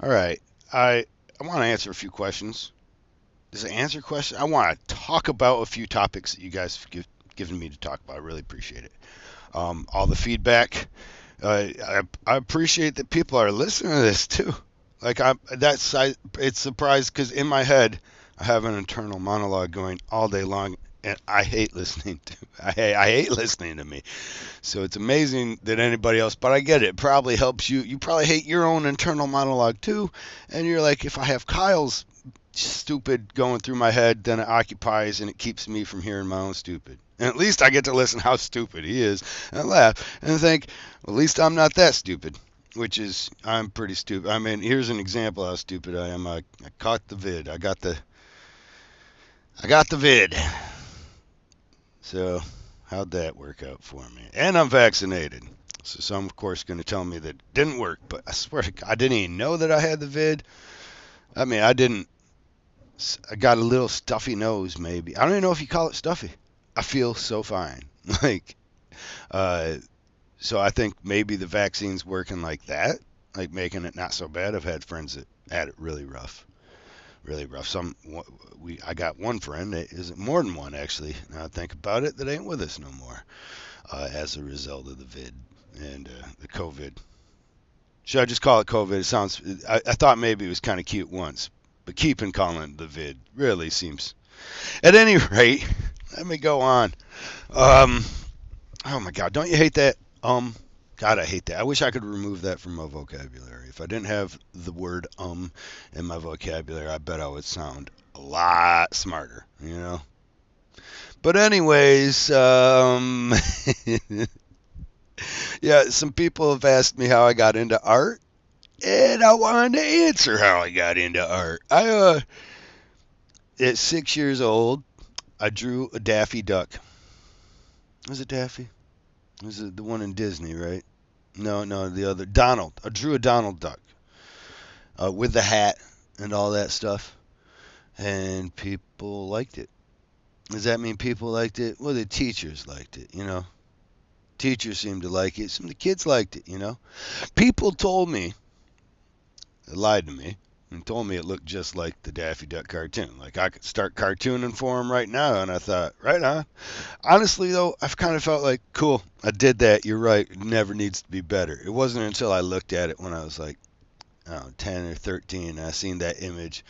All right. I want to answer a few questions. Does it answer questions? I want to talk about a few topics that you guys have given me to talk about. I really appreciate it. All the feedback. I appreciate that people are listening to this too. Like it's surprised because in my head I have an internal monologue going all day long, and I hate listening to. I hate listening to me. So it's amazing that anybody else, but I get it. It probably helps you. You probably hate your own internal monologue too, and you're like, if I have Kyle's stupid going through my head, then it occupies and it keeps me from hearing my own stupid. And at least I get to listen how stupid he is and laugh and think, well, at least I'm not that stupid. Which is, I'm pretty stupid. I mean, here's an example of how stupid I am. I caught the vid. I got the vid. So how'd that work out for me? And I'm vaccinated. So some, of course, going to tell me that it didn't work. But I swear to God, I didn't even know that I had the vid. I mean, I didn't. I got a little stuffy nose, maybe. I don't even know if you call it stuffy. I feel so fine. Like, uh, so I think maybe the vaccine's working like that, like making it not so bad. I've had friends that had it really rough, really rough. I got one friend that is more than one actually. Now I think about it, that ain't with us no more, as a result of the vid and the COVID. Should I just call it COVID? It sounds. I thought maybe it was kind of cute once, but keeping calling it the vid really seems. At any rate, let me go on. Um, oh my God, don't you hate that? God, I hate that. I wish I could remove that from my vocabulary. If I didn't have the word in my vocabulary, I bet I would sound a lot smarter, you know? But anyways, yeah, some people have asked me how I got into art, and I wanted to answer how I got into art. At 6 years old, I drew a Daffy Duck. Was it Daffy? Was it the one in Disney, right? No, no, the other Donald. I drew a Donald Duck with the hat and all that stuff, and people liked it. Does that mean people liked it? Well, the teachers liked it, you know. Teachers seemed to like it. Some of the kids liked it, you know. People told me, they lied to me, and told me it looked just like the Daffy Duck cartoon. Like I could start cartooning for him right now, and I thought, right on. Honestly, though, I've kind of felt like, cool, I did that. You're right. It never needs to be better. It wasn't until I looked at it when I was like, I don't know, 10 or 13, and I seen that image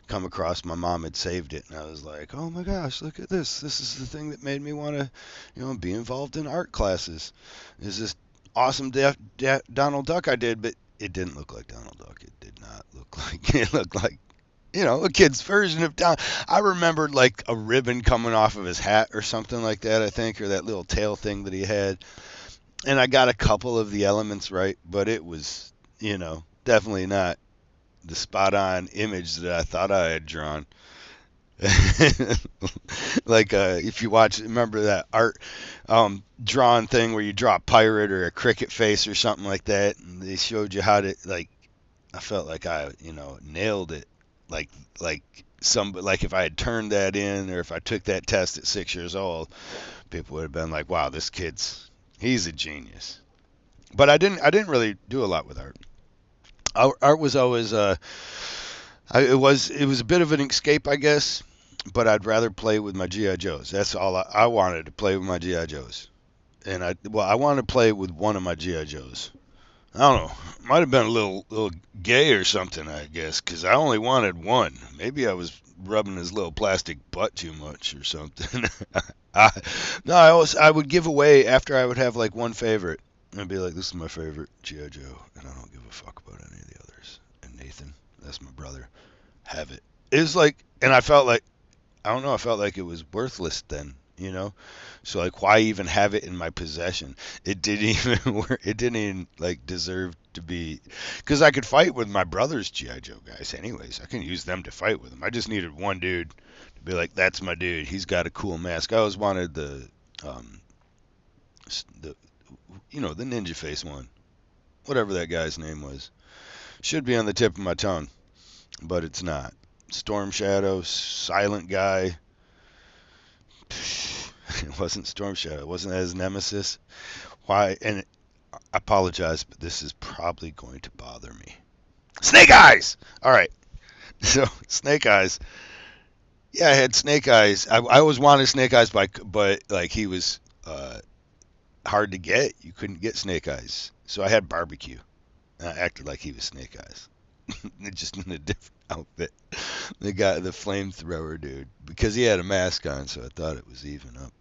come across. My mom had saved it, and I was like, oh my gosh, look at this. This is the thing that made me want to, be involved in art classes. Is this awesome Donald Duck I did, but it didn't look like Donald Duck. It did not look like, it looked like, a kid's version of Don. I remembered like a ribbon coming off of his hat or something like that, I think, or that little tail thing that he had. And I got a couple of the elements right, but it was, definitely not the spot on image that I thought I had drawn. Like if you watch, remember that art drawn thing where you draw a pirate or a cricket face or something like that, and they showed you how to like. I felt like I, nailed it. Like like like if I had turned that in or if I took that test at 6 years old, people would have been like, "Wow, this he's a genius." But I didn't really do a lot with art. Art was always it was a bit of an escape, I guess. But I'd rather play with my GI Joes. That's all I wanted to play with my GI Joes. And I wanted to play with one of my GI Joes. I don't know. Might have been a little gay or something, I guess, because I only wanted one. Maybe I was rubbing his little plastic butt too much or something. I, no, I would give away after I would have like one favorite. I'd be like, this is my favorite GI Joe, and I don't give a fuck about any of the others. And Nathan, that's my brother, have it. It was like, and I felt like, I don't know, I felt like it was worthless then, you know. So like, why even have it in my possession? It didn't even work. It didn't even like deserve to be, because I could fight with my brother's GI Joe guys anyways. I can use them to fight with them. I just needed one dude to be like, that's my dude. He's got a cool mask. I always wanted um the the ninja face one, whatever that guy's name was. Should be on the tip of my tongue, but it's not. Storm Shadow, silent guy. It wasn't Storm Shadow. It wasn't his nemesis. Why? And I apologize, but this is probably going to bother me. Snake eyes. All right. So snake eyes. Yeah, I had snake eyes. I always wanted snake eyes, but like he was hard to get. You couldn't get snake eyes. So I had barbecue. And I acted like he was snake eyes. Just in a different outfit. The guy, the flamethrower dude, because he had a mask on, so I thought it was even up.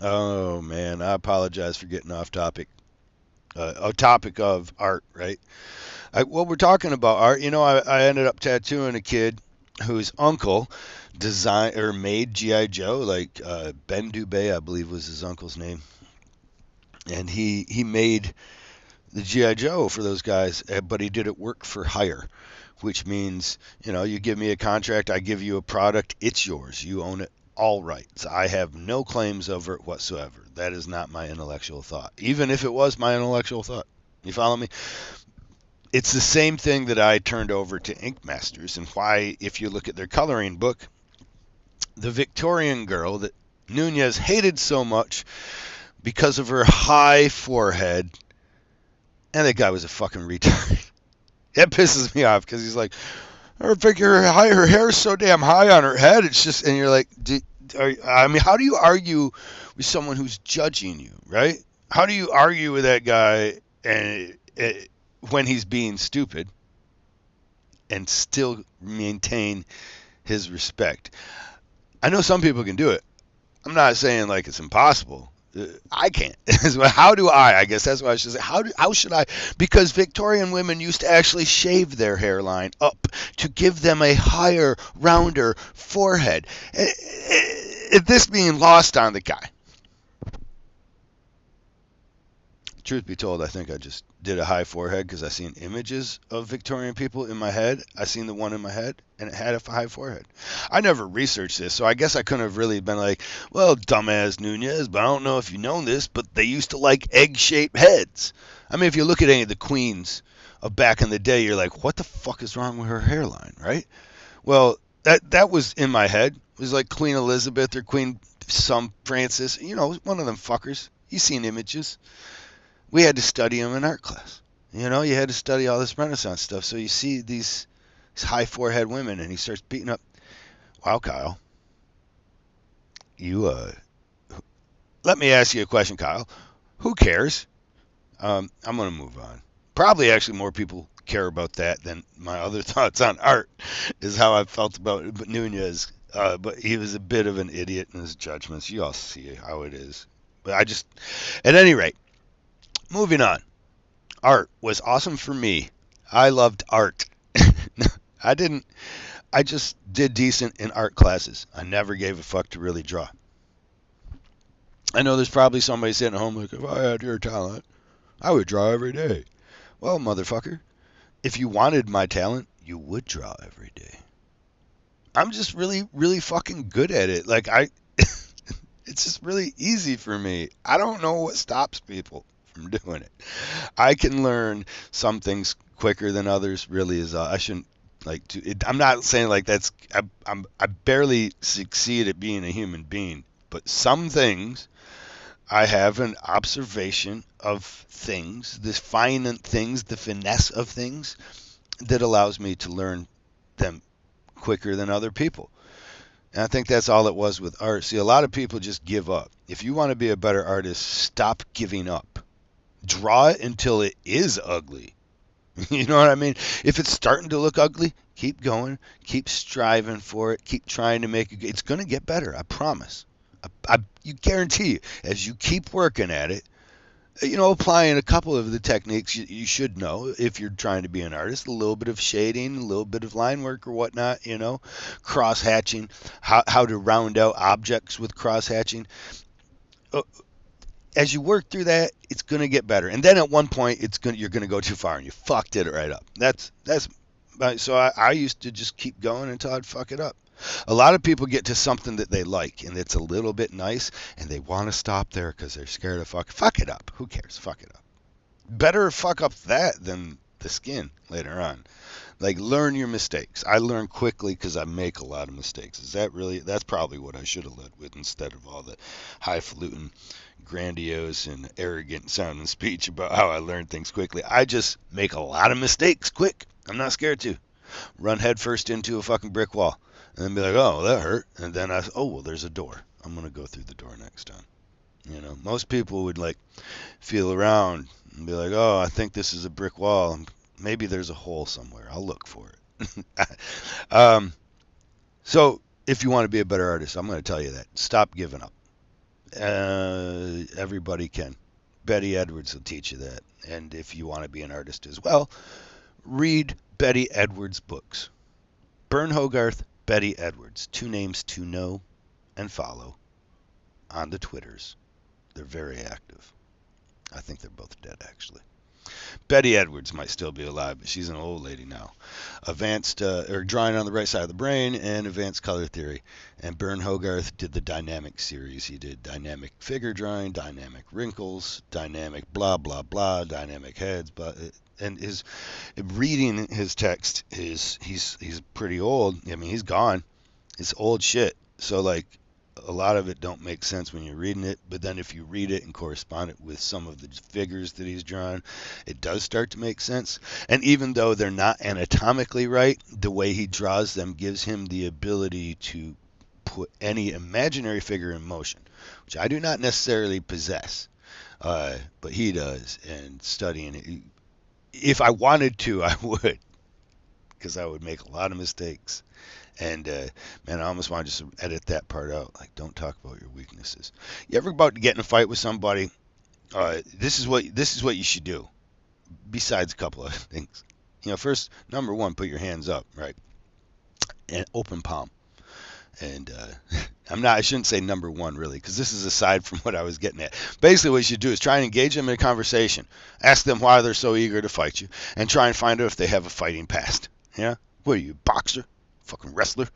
Oh man, I apologize for getting off topic. A topic of art, right? Well, we're talking about art. I ended up tattooing a kid whose uncle designed or made GI Joe, like Ben Dubé, I believe was his uncle's name, and he made the GI Joe for those guys, but he did it work for hire, which means you give me a contract, I give you a product, it's yours, you own it. All rights. I have no claims over it whatsoever. That is not my intellectual thought, even if it was my intellectual thought. You follow me? It's the same thing that I turned over to Ink Masters, and why, if you look at their coloring book, the Victorian girl that Nunez hated so much because of her high forehead, and that guy was a fucking retard. That pisses me off because he's like, I think her hair is so damn high on her head. It's just, and you're like, I mean, how do you argue with someone who's judging you, right? How do you argue with that guy and when he's being stupid and still maintain his respect? I know some people can do it. I'm not saying like it's impossible. I can't. How do I? I guess that's what I should say. How should I? Because Victorian women used to actually shave their hairline up to give them a higher, rounder forehead. This being lost on the guy. Truth be told, I think I just did a high forehead because I seen images of Victorian people in my head. I seen the one in my head, and it had a high forehead. I never researched this, so I guess I couldn't have really been like, well, dumbass Nunez, but I don't know if you know this, but they used to like egg-shaped heads. I mean, if you look at any of the queens of back in the day, you're like, what the fuck is wrong with her hairline, right? Well, that was in my head. It was like Queen Elizabeth or Queen some Francis, one of them fuckers. You seen images. We had to study them in art class. You had to study all this Renaissance stuff. So you see these high forehead women, and he starts beating up. Wow, Kyle. You let me ask you a question, Kyle. Who cares? I'm gonna move on. Probably actually more people care about that than my other thoughts on art. Is how I felt about Nunez. But he was a bit of an idiot in his judgments. You all see how it is. But at any rate. Moving on. Art was awesome for me. I loved art. I just did decent in art classes. I never gave a fuck to really draw. I know there's probably somebody sitting at home like, if I had your talent, I would draw every day. Well, motherfucker, if you wanted my talent, you would draw every day. I'm just really, really fucking good at it. It's just really easy for me. I don't know what stops people from doing it. I can learn some things quicker than others. Really, I shouldn't like to. I'm not saying like that's. I barely succeed at being a human being, but some things I have an observation of things, the fine things, the finesse of things that allows me to learn them quicker than other people. And I think that's all it was with art. See, a lot of people just give up. If you want to be a better artist, stop giving up. Draw it until it is ugly. You know what I mean? If it's starting to look ugly, keep going. Keep striving for it. Keep trying to make it. It's going to get better. I promise. You guarantee you, as you keep working at it, applying a couple of the techniques you should know if you're trying to be an artist, a little bit of shading, a little bit of line work or whatnot, cross hatching, how to round out objects with cross hatching. As you work through that, it's going to get better. And then at one point, you're going to go too far and you fucked it right up. So I used to just keep going until I'd fuck it up. A lot of people get to something that they like and it's a little bit nice and they want to stop there because they're scared of fuck it up. Who cares? Fuck it up. Better fuck up that than the skin later on. Like, learn your mistakes. I learn quickly because I make a lot of mistakes. That's probably what I should have led with instead of all the highfalutin, grandiose, and arrogant sounding speech about how I learn things quickly. I just make a lot of mistakes quick. I'm not scared to run headfirst into a fucking brick wall and then be like, oh, that hurt. And then oh, well, there's a door. I'm going to go through the door next time. Most people would like feel around and be like, oh, I think this is a brick wall. Maybe there's a hole somewhere. I'll look for it. So if you want to be a better artist, I'm going to tell you that. Stop giving up. Everybody can. Betty Edwards will teach you that. And if you want to be an artist as well, read Betty Edwards books. Bern Hogarth, Betty Edwards. 2 names to know and follow on the Twitters. They're very active. I think they're both dead, actually. Betty Edwards might still be alive, but she's an old lady now. Advanced or drawing on the right side of the brain and advanced color theory. And Bern Hogarth did the dynamic series. He did dynamic figure drawing, dynamic wrinkles, dynamic blah blah blah, dynamic heads. But and his reading his text is he's pretty old. I mean, he's gone. It's old shit. So like a lot of it don't make sense when you're reading it, but then if you read it and correspond it with some of the figures that he's drawn, it does start to make sense. And even though they're not anatomically right, the way he draws them gives him the ability to put any imaginary figure in motion, which I do not necessarily possess, but he does. And studying it, if I wanted to, I would, because I would make a lot of mistakes. And man, I almost want to just edit that part out. Like, don't talk about your weaknesses. You ever about to get in a fight with somebody? This is what you should do. Besides a couple of things, first, number one, put your hands up, right, and open palm. And I shouldn't say number one really, because this is aside from what I was getting at. Basically, what you should do is try and engage them in a conversation. Ask them why they're so eager to fight you, and try and find out if they have a fighting past. Yeah, what are you, boxer? Fucking wrestler.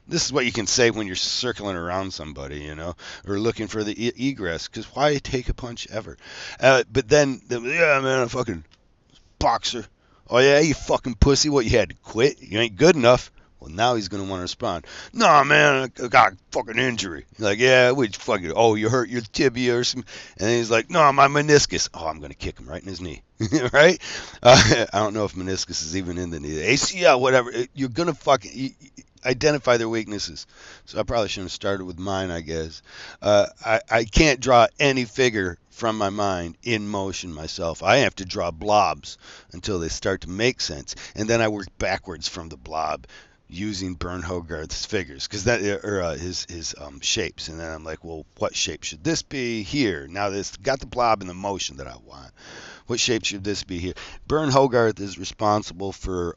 This is what you can say when you're circling around somebody, or looking for the egress. Because why take a punch ever? But then, yeah, man, I'm fucking boxer. Oh yeah, you fucking pussy. What, you had to quit? You ain't good enough. Well, now he's gonna want to respond. Nah, man, I got a fucking injury. Like, yeah, which fucking? Oh, you hurt your tibia or something? And then he's like, no, my meniscus. Oh, I'm gonna kick him right in his knee, right? I don't know if meniscus is even in the knee. ACL, whatever. You're gonna fucking identify their weaknesses. So I probably shouldn't have started with mine, I guess. I can't draw any figure from my mind in motion myself. I have to draw blobs until they start to make sense, and then I work backwards from the blob using Bern Hogarth's figures, because that or his shapes, and then I'm like, well, what shape should this be here? Now this got the blob in the motion that I want. What shape should this be here? Bern Hogarth is responsible for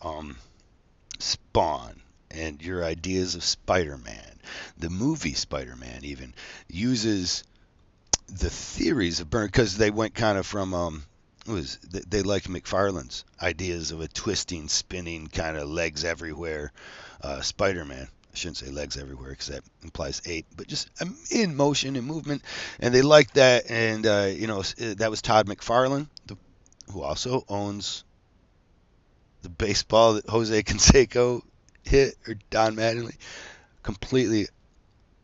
Spawn and your ideas of Spider-Man. The movie Spider-Man even uses the theories of Bern, because they went kind of from they liked McFarlane's ideas of a twisting, spinning, kind of legs everywhere Spider-Man. I shouldn't say legs everywhere because that implies 8, but just in motion and movement. And they liked that. And, that was Todd McFarlane, who also owns the baseball that Jose Canseco hit, or Don Mattingly. Completely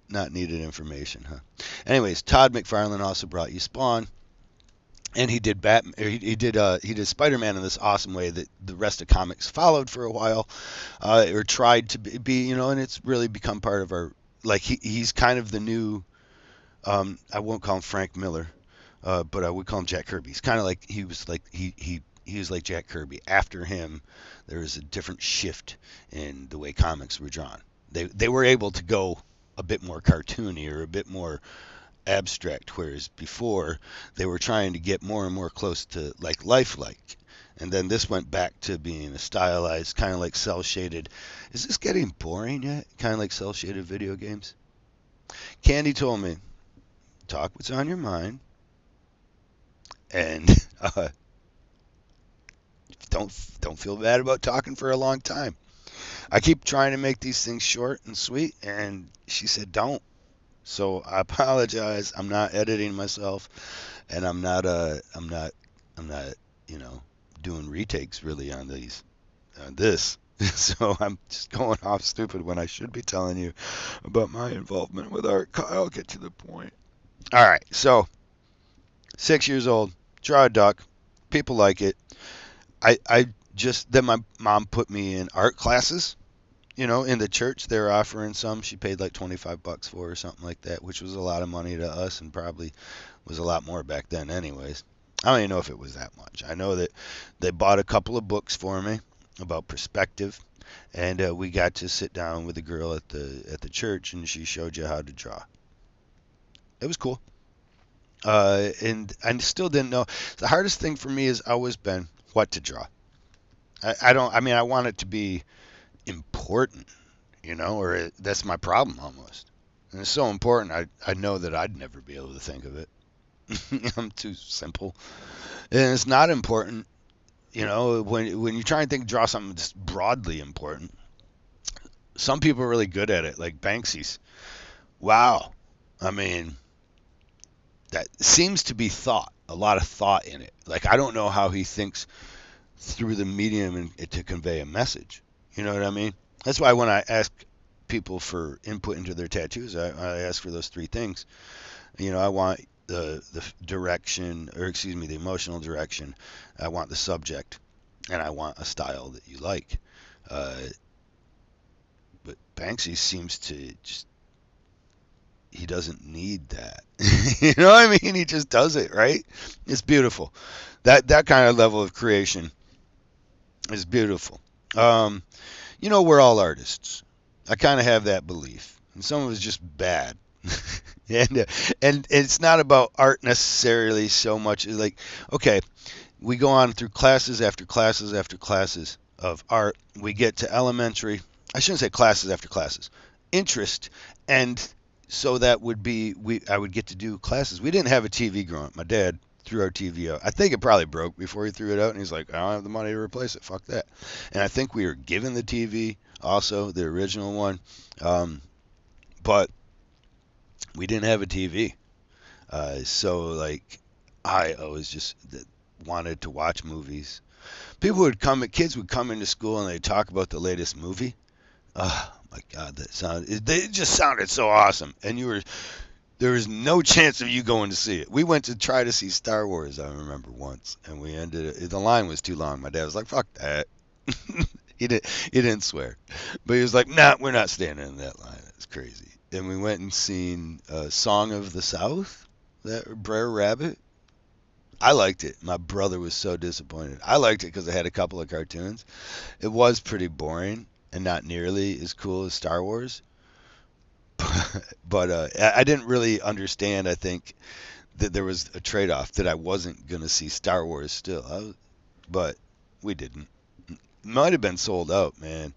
not needed information, huh? Anyways, Todd McFarlane also brought you Spawn. And he did he did Spider-Man in this awesome way that the rest of comics followed for a while, or tried to be, and it's really become part of our, like, he's kind of the new, I won't call him Frank Miller, but I would call him Jack Kirby. He's kind of like, he was like Jack Kirby. After him, there was a different shift in the way comics were drawn. They were able to go a bit more cartoony or a bit more abstract, whereas before they were trying to get more and more close to like lifelike. And then this went back to being a stylized, kind of like cell shaded. Is this getting boring yet? Kind of like cell shaded video games. Candy told me, talk what's on your mind, and don't feel bad about talking for a long time. I keep trying to make these things short and sweet, and she said don't. So I apologize. I'm not editing myself, and I'm not doing retakes really on this. So I'm just going off stupid when I should be telling you about my involvement with art. I'll get to the point. All right. So 6 years old, draw a duck. People like it. I just then my mom put me in art classes. In the church they were offering some. She paid like $25 for or something like that, which was a lot of money to us and probably was a lot more back then anyways. I don't even know if it was that much. I know that they bought a couple of books for me about perspective, and we got to sit down with a girl at the church, and she showed you how to draw. It was cool. And I still didn't know. The hardest thing for me has always been what to draw. I don't. I mean, I want it to be important, or that's my problem almost. And it's so important. I know that I'd never be able to think of it. I'm too simple. And it's not important, when you try and draw something that's broadly important. Some people are really good at it, like Banksy's. Wow. I mean, that seems to be thought, a lot of thought in it. Like I don't know how he thinks through the medium to convey a message. You know what I mean? That's why when I ask people for input into their tattoos, I ask for those three things. I want the direction, or excuse me, the emotional direction. I want the subject, and I want a style that you like. Uh, but Banksy seems to just he doesn't need that. You know what I mean? He just does it, right? It's beautiful. That kind of level of creation is beautiful. Um, we're all artists. I kind of have that belief, and some of it's just bad. and and it's not about art necessarily so much as like, okay, we go on through classes after classes after classes of art. We get to elementary. I shouldn't say classes after classes. Interest, and so that would be I would get to do classes. We didn't have a TV growing up. My dad threw our TV out. I think it probably broke before he threw it out, and he's like, I don't have the money to replace it. Fuck that. And I think we were given the TV also, the original one, but we didn't have a TV. So like I always just wanted to watch movies. Kids would come into school and they'd talk about the latest movie. Oh my God, it just sounded so awesome. And there was no chance of you going to see it. We went to try to see Star Wars, I remember once, and the line was too long. My dad was like, fuck that. He didn't swear. But he was like, nah, we're not standing in that line. It's crazy. And we went and seen Song of the South, that Brer Rabbit. I liked it. My brother was so disappointed. I liked it because it had a couple of cartoons. It was pretty boring and not nearly as cool as Star Wars. But I didn't really understand, I think, that there was a trade-off, that I wasn't going to see Star Wars still. But we didn't. Might have been sold out, man.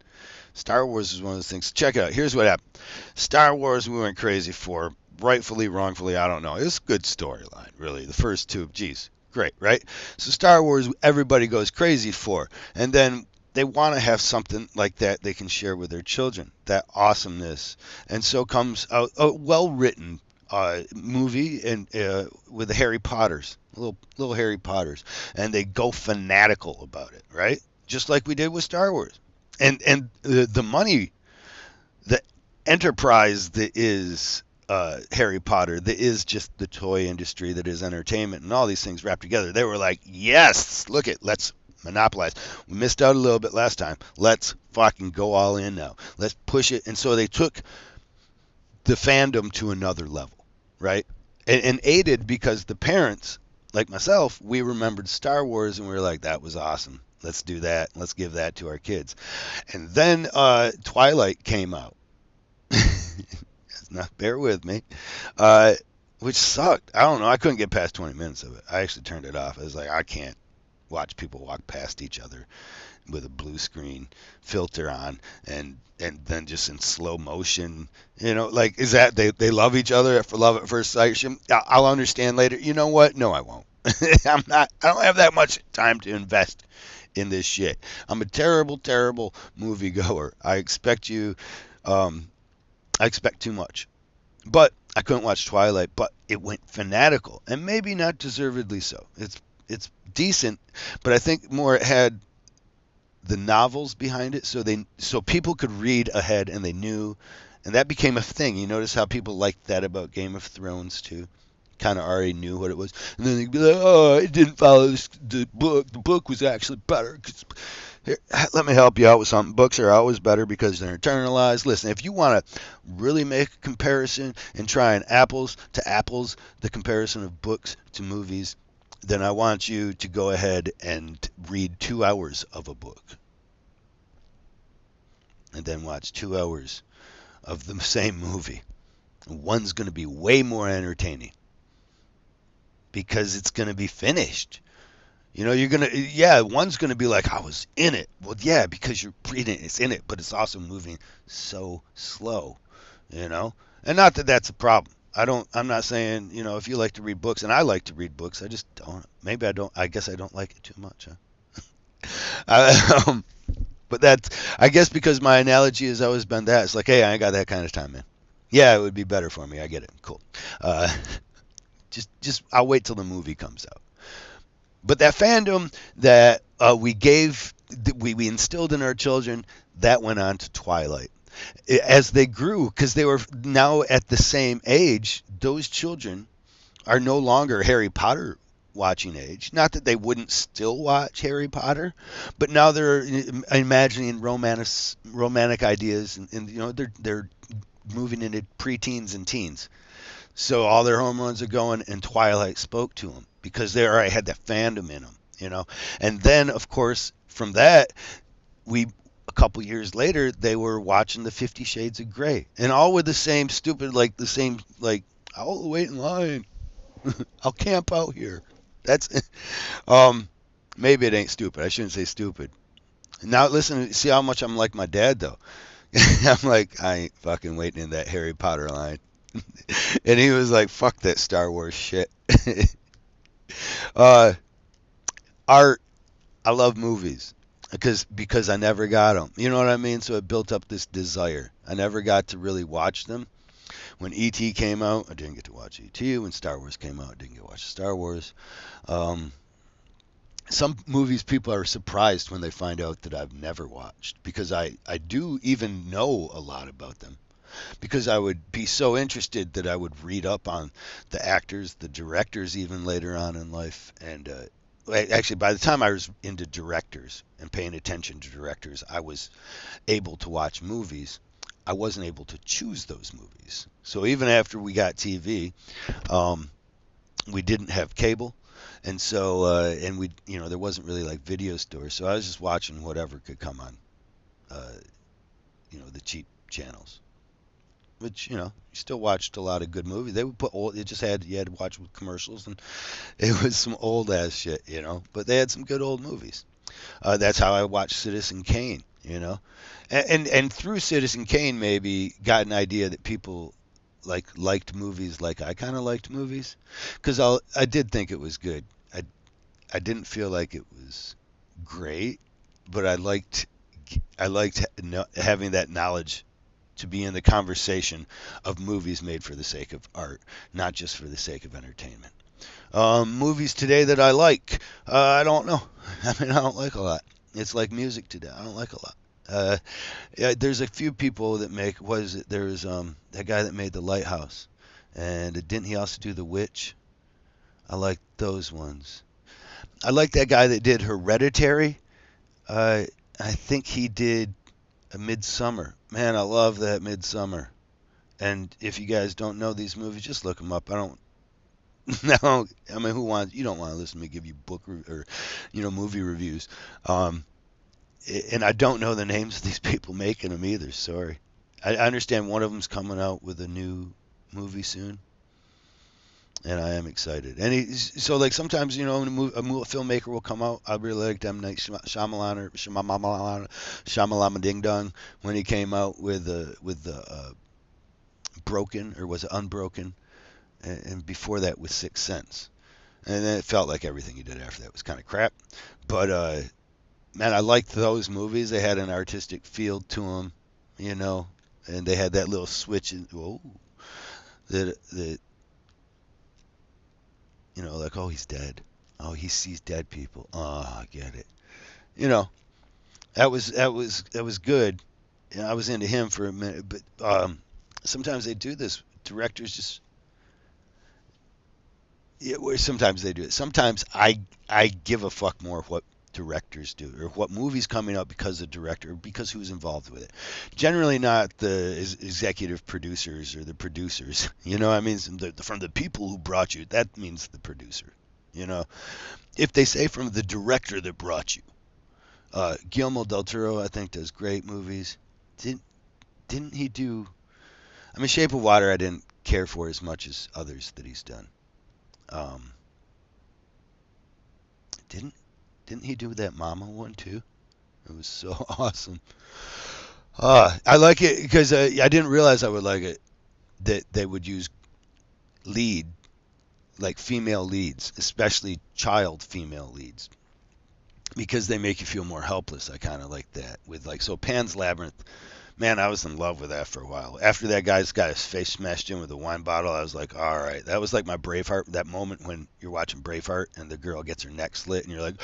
Star Wars is one of those things. Check it out. Here's what happened. Star Wars we went crazy for. Rightfully, wrongfully, I don't know. It's a good storyline, really. The first two, geez, great, right? So Star Wars, everybody goes crazy for. And then they want to have something like that they can share with their children, that awesomeness. And so comes a well-written movie and with the Harry Potters, little Harry Potters. And they go fanatical about it, right? Just like we did with Star Wars. And the money, the enterprise that is Harry Potter, that is just the toy industry, that is entertainment, and all these things wrapped together. They were like, yes, look it, let's monopolize. We missed out a little bit last time. Let's fucking go all in now. Let's push it. And so they took the fandom to another level, right? And aided because the parents, like myself, we remembered Star Wars and we were like, that was awesome. Let's do that. Let's give that to our kids. And then Twilight came out. Now, bear with me. Which sucked. I don't know. I couldn't get past 20 minutes of it. I actually turned it off. I was like, I can't watch people walk past each other with a blue screen filter on and then just in slow motion. Like, is that they love each other for love at first sight? I'll understand later. You know what? No, I won't. I don't have that much time to invest in this shit. I'm a terrible, terrible moviegoer. I expect too much. But I couldn't watch Twilight, but it went fanatical, and maybe not deservedly so. It's decent, but I think more it had the novels behind it, so people could read ahead and they knew, and that became a thing. You notice how people liked that about Game of Thrones too. Kind of already knew what it was, and then they'd be like, "Oh, it didn't follow the book. The book was actually better." Here, let me help you out with something. Books are always better because they're internalized. Listen, if you want to really make a comparison and try an apples to apples, the comparison of books to movies, then I want you to go ahead and read 2 hours of a book and then watch 2 hours of the same movie. One's going to be way more entertaining because it's going to be finished. You know, you're gonna, yeah, one's gonna be like, I was in it. Well, yeah, because you're reading, it's in it, but it's also moving so slow, you know? And not that that's a problem. I'm not saying, if you like to read books, and I like to read books, I just don't, maybe I don't, I guess I don't like it too much, huh? But that's, I guess because my analogy has always been that. It's like, hey, I ain't got that kind of time, man. Yeah, it would be better for me. I get it. Cool. Uh, I'll wait till the movie comes out. But that fandom that we instilled in our children, that went on to Twilight. As they grew, because they were now at the same age, those children are no longer Harry Potter watching age. Not that they wouldn't still watch Harry Potter, but now they're imagining romantic ideas, and they're moving into preteens and teens. So all their hormones are going, and Twilight spoke to them because they already had that fandom in them. And then, of course, from that, we a couple years later, they were watching the 50 Shades of Grey, and all with the same stupid, like the same, like, I'll wait in line, I'll camp out here. That's, um, maybe it ain't stupid. I shouldn't say stupid. Now listen, see how much I'm like my dad though. I'm like, I ain't fucking waiting in that Harry Potter line. And he was like, "Fuck that Star Wars shit." uh, art. I love movies because I never got them. You know what I mean? So it built up this desire. I never got to really watch them. When E.T. came out, I didn't get to watch E.T. When Star Wars came out, I didn't get to watch Star Wars. Um, some movies people are surprised when they find out that I've never watched because I do even know a lot about them because I would be so interested that I would read up on the actors, the directors, even later on in life. And actually, by the time I was into directors and paying attention to directors, I was able to watch movies. I wasn't able to choose those movies. So even after we got TV, um, we didn't have cable. And so, and we, there wasn't really like video stores. So I was just watching whatever could come on, uh, the cheap channels. Which you still watched a lot of good movies. They would put old. It just had you had to watch with commercials, and it was some old ass shit. But they had some good old movies. That's how I watched Citizen Kane. And through Citizen Kane, maybe got an idea that people liked movies like I kind of liked movies, because I did think it was good. I didn't feel like it was great, but I liked having that knowledge to be in the conversation of movies made for the sake of art, not just for the sake of entertainment. Movies today that I like, I don't know. I mean, I don't like a lot. It's like music today. I don't like a lot. Yeah, there's a few people that make. Was it? There's that guy that made The Lighthouse, and didn't he also do The Witch? I like those ones. I like that guy that did Hereditary. Uh, I think he did a Midsummer. Man, I love that Midsummer. And if you guys don't know these movies, just look them up. I don't. No, I mean, who wants? You don't want to listen to me give you or movie reviews. Um, and I don't know the names of these people making them either. Sorry. I understand one of them's coming out with a new movie soon, and I am excited. And so like sometimes when a filmmaker will come out, I really like M Night Shyamalan or Shyamalan Ding Dong when he came out with the Broken, or was it Unbroken, and before that with Sixth Sense. And then it felt like everything he did after that was kind of crap. But man, I liked those movies. They had an artistic feel to them, and they had that little switch in, that like, oh, he's dead. Oh, he sees dead people. Oh, I get it. You know, that was good. I was into him for a minute, but sometimes they do this. Directors just, yeah, sometimes they do it. Sometimes I give a fuck more what directors do, or what movie's coming out because of the director, or because who's involved with it. Generally, not the executive producers or the producers. You know, I mean, from the people who brought you. That means the producer. You know, if they say from the director that brought you, Guillermo del Toro, I think, does great movies. Didn't didn't he do? I mean, Shape of Water, I didn't care for as much as others that he's done. Um, didn't didn't he do that Mama one too? It was so awesome. I like it because I didn't realize I would like it that they would use lead like female leads, especially child female leads, because they make you feel more helpless. I kind of like that with like so Pan's Labyrinth. Man, I was in love with that for a while. After that guy's got his face smashed in with a wine bottle, I was like, all right. That was like my Braveheart, that moment when you're watching Braveheart and the girl gets her neck slit and you're like,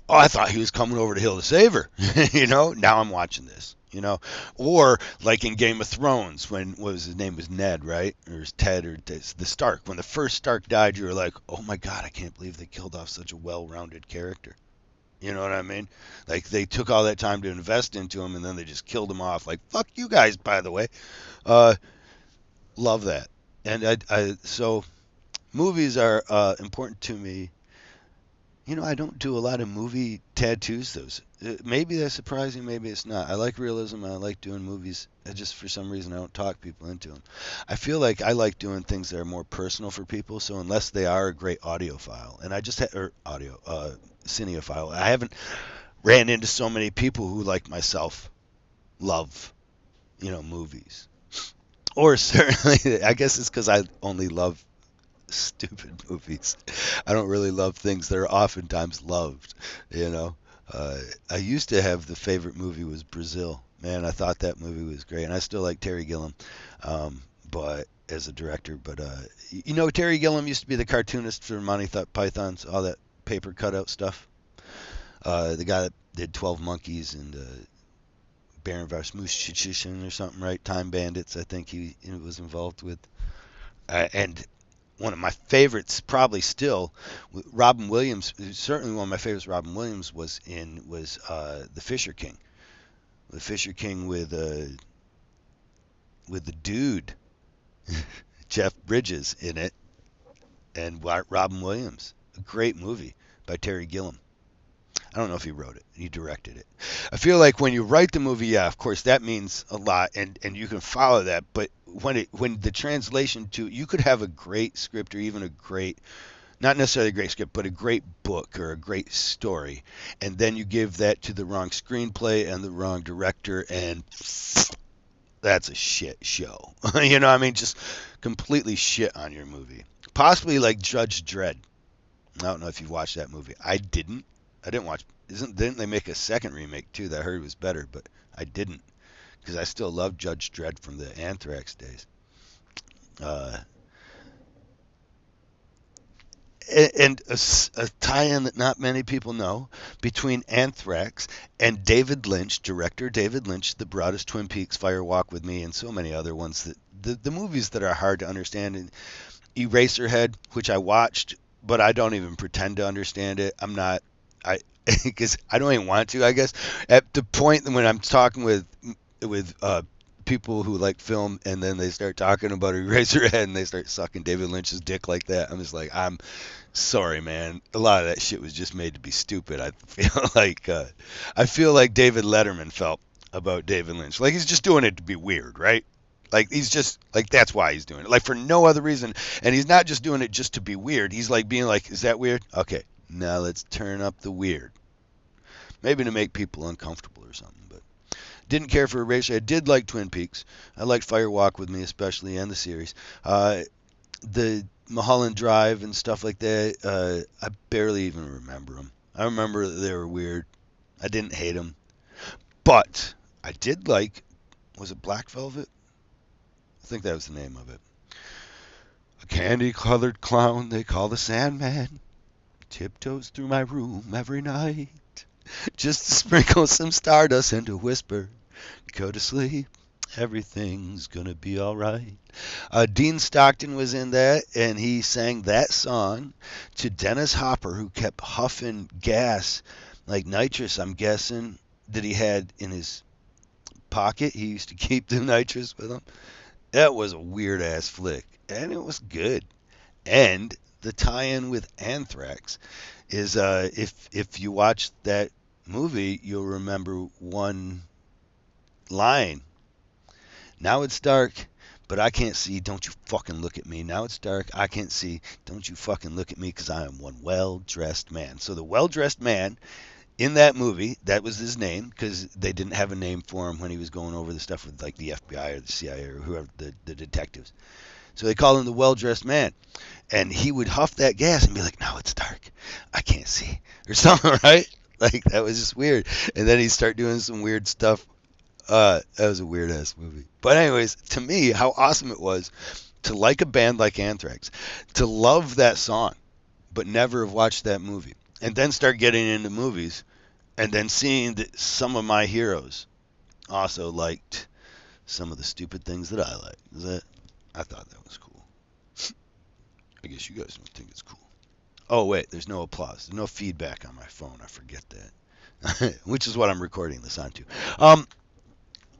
oh, I thought he was coming over the hill to save her. You know, now I'm watching this, you know. Or like in Game of Thrones when, what was his name, was Ned, right? Or Ted or the Stark. When the first Stark died, you were like, oh my God, I can't believe they killed off such a well-rounded character. You know what I mean? Like they took all that time to invest into him, and then they just killed him off. Like fuck you guys, by the way. Uh, love that. And so movies are important to me. You know, I don't do a lot of movie tattoos. Those maybe that's surprising, maybe it's not. I like realism. And I like doing movies. I just for some reason I don't talk people into them. I feel like I like doing things that are more personal for people. So unless they are a great audiophile, and I just had or audio cineophile, I haven't ran into so many people who like myself love movies. Or certainly, I guess it's because I only love stupid movies. I don't really love things that are oftentimes loved, you know. I used to have the favorite movie was Brazil. Man, I thought that movie was great, and I still like Terry Gilliam, but as a director. But Terry Gilliam used to be the cartoonist for Monty Python's, all that paper cutout stuff. The guy that did 12 Monkeys and Baron Varsmussen or something, right? Time Bandits, I think he was involved with. And one of my favorites, probably still, Robin Williams. Certainly one of my favorites. Robin Williams was The Fisher King. The Fisher King with the dude Jeff Bridges in it, and Robin Williams. A great movie by Terry Gilliam. I don't know if he wrote it. He directed it. I feel like when you write the movie, yeah, of course, that means a lot, and you can follow that. But when the translation to, you could have a great script or even a great, not necessarily a great script, but a great book or a great story, and then you give that to the wrong screenplay and the wrong director, and that's a shit show. You know what I mean? Just completely shit on your movie. Possibly like Judge Dredd. I don't know if you've watched that movie. I didn't. I didn't watch. Didn't they make a second remake too? That I heard was better, but I didn't because I still love Judge Dredd from the Anthrax days. Uh, and a tie-in that not many people know between Anthrax and David Lynch, director David Lynch, the broadest Twin Peaks, Fire Walk with Me, and so many other ones that the movies that are hard to understand. And Eraserhead, which I watched, but I don't even pretend to understand it. I'm not. I because I don't even want to. I guess at the point when I'm talking with people who like film, and then they start talking about Eraserhead and they start sucking David Lynch's dick like that, I'm just like, I'm sorry, man. A lot of that shit was just made to be stupid. I feel like David Letterman felt about David Lynch. Like he's just doing it to be weird, right? Like he's just like that's why he's doing it. Like for no other reason. And he's not just doing it just to be weird. He's like being like, is that weird? Okay, now let's turn up the weird. Maybe to make people uncomfortable or something, but didn't care for Eraser. I did like Twin Peaks. I liked Fire Walk with Me especially, and the series. The Mulholland Drive and stuff like that, I barely even remember them. I remember that they were weird. I didn't hate them. But I did like, was it Black Velvet? I think that was the name of it. A candy-colored clown they call the Sandman tiptoes through my room every night just to sprinkle some stardust and to whisper, go to sleep, everything's gonna be alright. Dean Stockton was in that, and he sang that song to Dennis Hopper, who kept huffing gas Like nitrous, I'm guessing that he had in his pocket. He used to keep the nitrous with him. That was a weird ass flick, and it was good. And the tie-in with Anthrax is if you watch that movie, you'll remember one line. Now it's dark, but I can't see. Don't you fucking look at me. Now it's dark. I can't see. Don't you fucking look at me because I am one well-dressed man. So the well-dressed man in that movie, that was his name because they didn't have a name for him when he was going over the stuff with like the FBI or the CIA or whoever the detectives. So they called him the well-dressed man, and he would huff that gas and be like, "No, it's dark. I can't see," or something, right? Like that was just weird. And then he'd start doing some weird stuff. That was a weird ass movie. But anyways, to me, how awesome it was to like a band like Anthrax, to love that song, but never have watched that movie, and then start getting into movies, and then seeing that some of my heroes also liked some of the stupid things that I like. I thought that was cool. I guess you guys don't think it's cool. Oh wait, there's no applause. There's no feedback on my phone. I forget that. Which is what I'm recording this onto.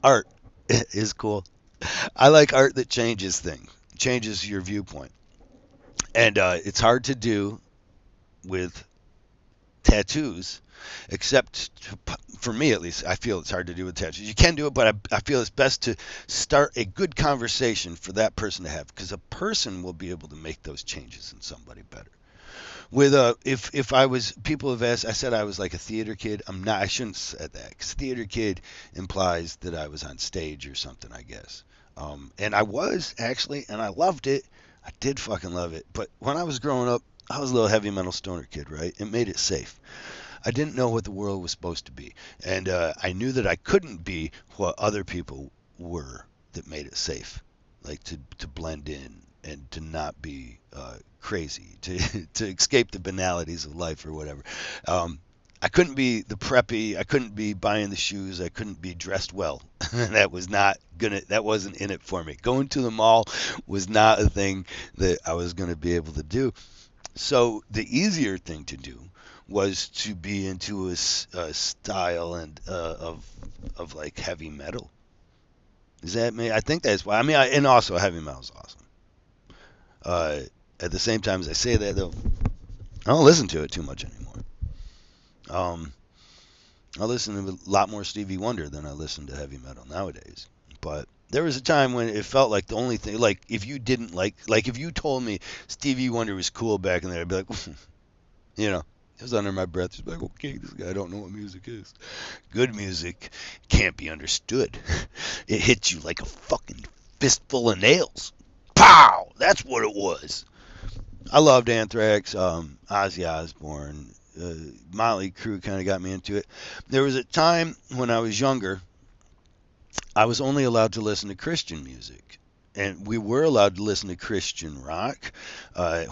Art is cool. I like art that changes things, changes your viewpoint. And it's hard to do with tattoos, except for me at least. I feel it's hard to do with tattoos. You can do it, but I feel it's best to start a good conversation for that person to have, because a person will be able to make those changes in somebody better. With if I was, people have asked, I said I was like a theater kid. I'm not. I shouldn't have said that, because theater kid implies that I was on stage or something, I guess. And I was actually, and I loved it. I did fucking love it. But when I was growing up, I was a little heavy metal stoner kid, right? It made it safe. I didn't know what the world was supposed to be, and I knew that I couldn't be what other people were that made it safe, like to blend in and to not be crazy, to to escape the banalities of life or whatever. Um, I couldn't be the preppy. I couldn't be buying the shoes. I couldn't be dressed well. That was not gonna. That wasn't in it for me. Going to the mall was not a thing that I was gonna be able to do. So the easier thing to do was to be into a style and of like heavy metal. Is that me? I think that's why. I mean, and also heavy metal is awesome. Uh, at the same time as I say that, though, I don't listen to it too much anymore. Um, I listen to a lot more Stevie Wonder than I listen to heavy metal nowadays. But there was a time when it felt like the only thing, like if you didn't like if you told me Stevie Wonder was cool back in there, I'd be like, you know, it was under my breath. Just like, okay, this guy don't know what music is. Good music can't be understood. It hits you like a fucking fistful of nails. Pow! That's what it was. I loved Anthrax, Ozzy Osbourne, Motley Crue kind of got me into it. There was a time when I was younger, I was only allowed to listen to Christian music. And we were allowed to listen to Christian rock,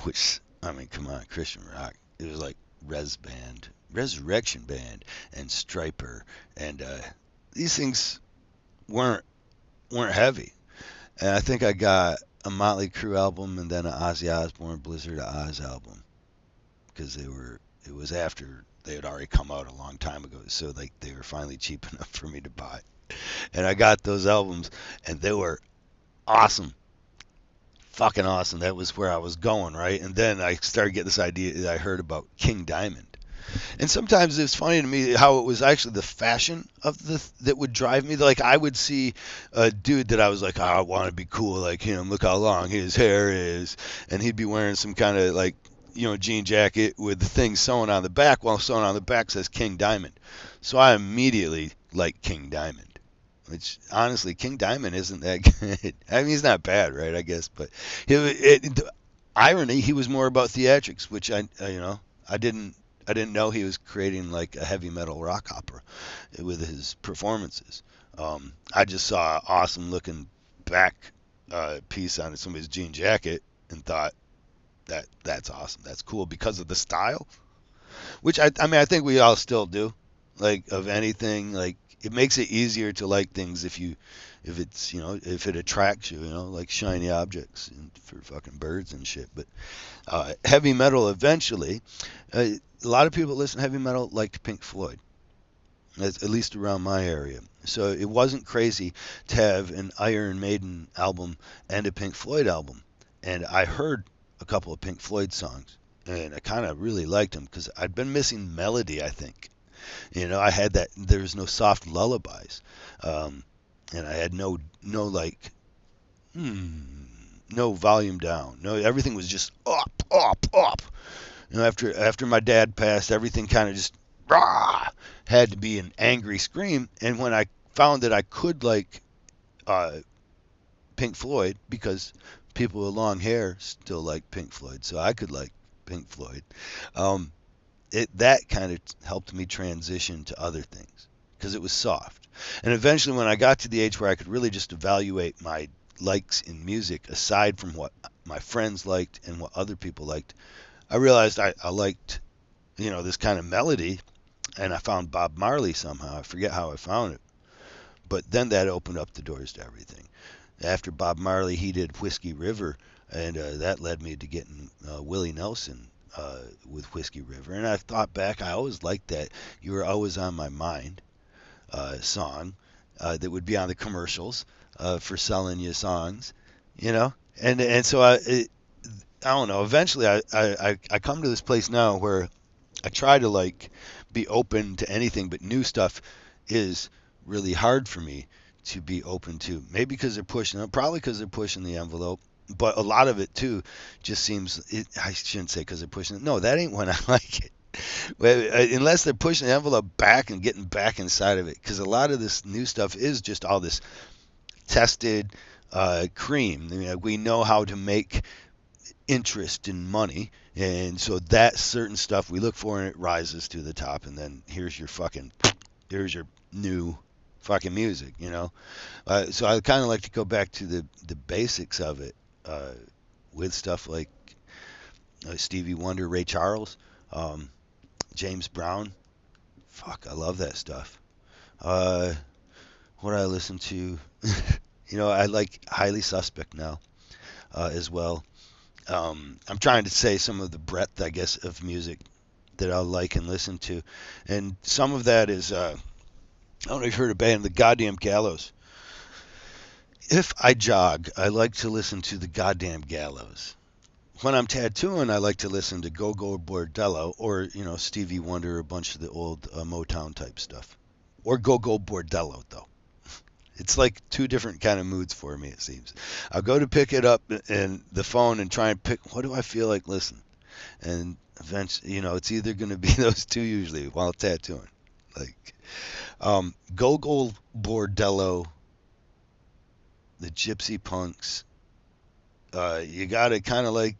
which, I mean, come on, Christian rock. It was like Resurrection Band, and Striper. And these things weren't weren't heavy. And I think I got a Motley Crue album and then an Ozzy Osbourne Blizzard of Oz album, because it was after they had already come out a long time ago, so like they were finally cheap enough for me to buy. And I got those albums, and they were awesome, fucking awesome. That was where I was going, right? And then I started getting this idea that I heard about King Diamond. And sometimes it's funny to me how it was actually the fashion of the that would drive me. Like I would see a dude that I was like, oh, I want to be cool like him. Look how long his hair is, and he'd be wearing some kind of like, jean jacket with the thing sewn on the back. While sewn on the back says King Diamond. So I immediately like King Diamond. Which honestly, King Diamond isn't that good. I mean, he's not bad, right? I guess, but the irony, he was more about theatrics, which I didn't know he was creating like a heavy metal rock opera with his performances. I just saw an awesome looking back piece on somebody's jean jacket and thought that's awesome. That's cool because of the style, which I mean I think we all still do. Like of anything, like it makes it easier to like things if it's if it attracts you, like shiny objects and for fucking birds and shit. But heavy metal eventually. a lot of people that listen to heavy metal liked Pink Floyd, at least around my area. So it wasn't crazy to have an Iron Maiden album and a Pink Floyd album. And I heard a couple of Pink Floyd songs, and I kind of really liked them because I'd been missing melody, I think. I had that. There was no soft lullabies, um, and I had no like hmm, no volume down. No, everything was just up, up, up. After my dad passed, everything kind of just rah, had to be an angry scream. And when I found that I could like uh, Pink Floyd, because people with long hair still like Pink Floyd, so I could like Pink Floyd. Um, that kind of helped me transition to other things because it was soft. And eventually, when I got to the age where I could really just evaluate my likes in music aside from what my friends liked and what other people liked, I realized I liked, this kind of melody, and I found Bob Marley somehow. I forget how I found it, but then that opened up the doors to everything. After Bob Marley, he did Whiskey River, and that led me to getting Willie Nelson with Whiskey River. And I thought back, I always liked that "You Were Always on My Mind" song that would be on the commercials for selling you songs, you know. And so I don't know. Eventually, I come to this place now where I try to like be open to anything, but new stuff is really hard for me to be open to. Maybe because they're pushing, probably because they're pushing the envelope, but a lot of it too just seems. I shouldn't say because they're pushing it. No, that ain't when I like it. Well, unless they're pushing the envelope back and getting back inside of it, because a lot of this new stuff is just all this tested cream. I mean, we know how to make interest in money, and so that certain stuff we look for and it rises to the top, and then here's your new fucking music, so I kind of like to go back to the basics of it, uh, with stuff like Stevie Wonder, Ray Charles, um, James Brown. Fuck, I love that stuff. uh, what I listen to, I like Highly Suspect now, as well. I'm trying to say some of the breadth, I guess, of music that I like and listen to, and some of that is I don't know if you've heard of band The Goddamn Gallows. If I jog, I like to listen to The Goddamn Gallows. When I'm tattooing, I like to listen to Go Go Bordello or Stevie Wonder, a bunch of the old Motown type stuff, or Go Go Bordello though. It's like two different kind of moods for me, it seems. I'll go to pick it up and the phone and try and pick what do I feel like listening, and eventually, it's either going to be those two usually while tattooing. Like Gogol Bordello, the Gypsy Punks. You got to kind of like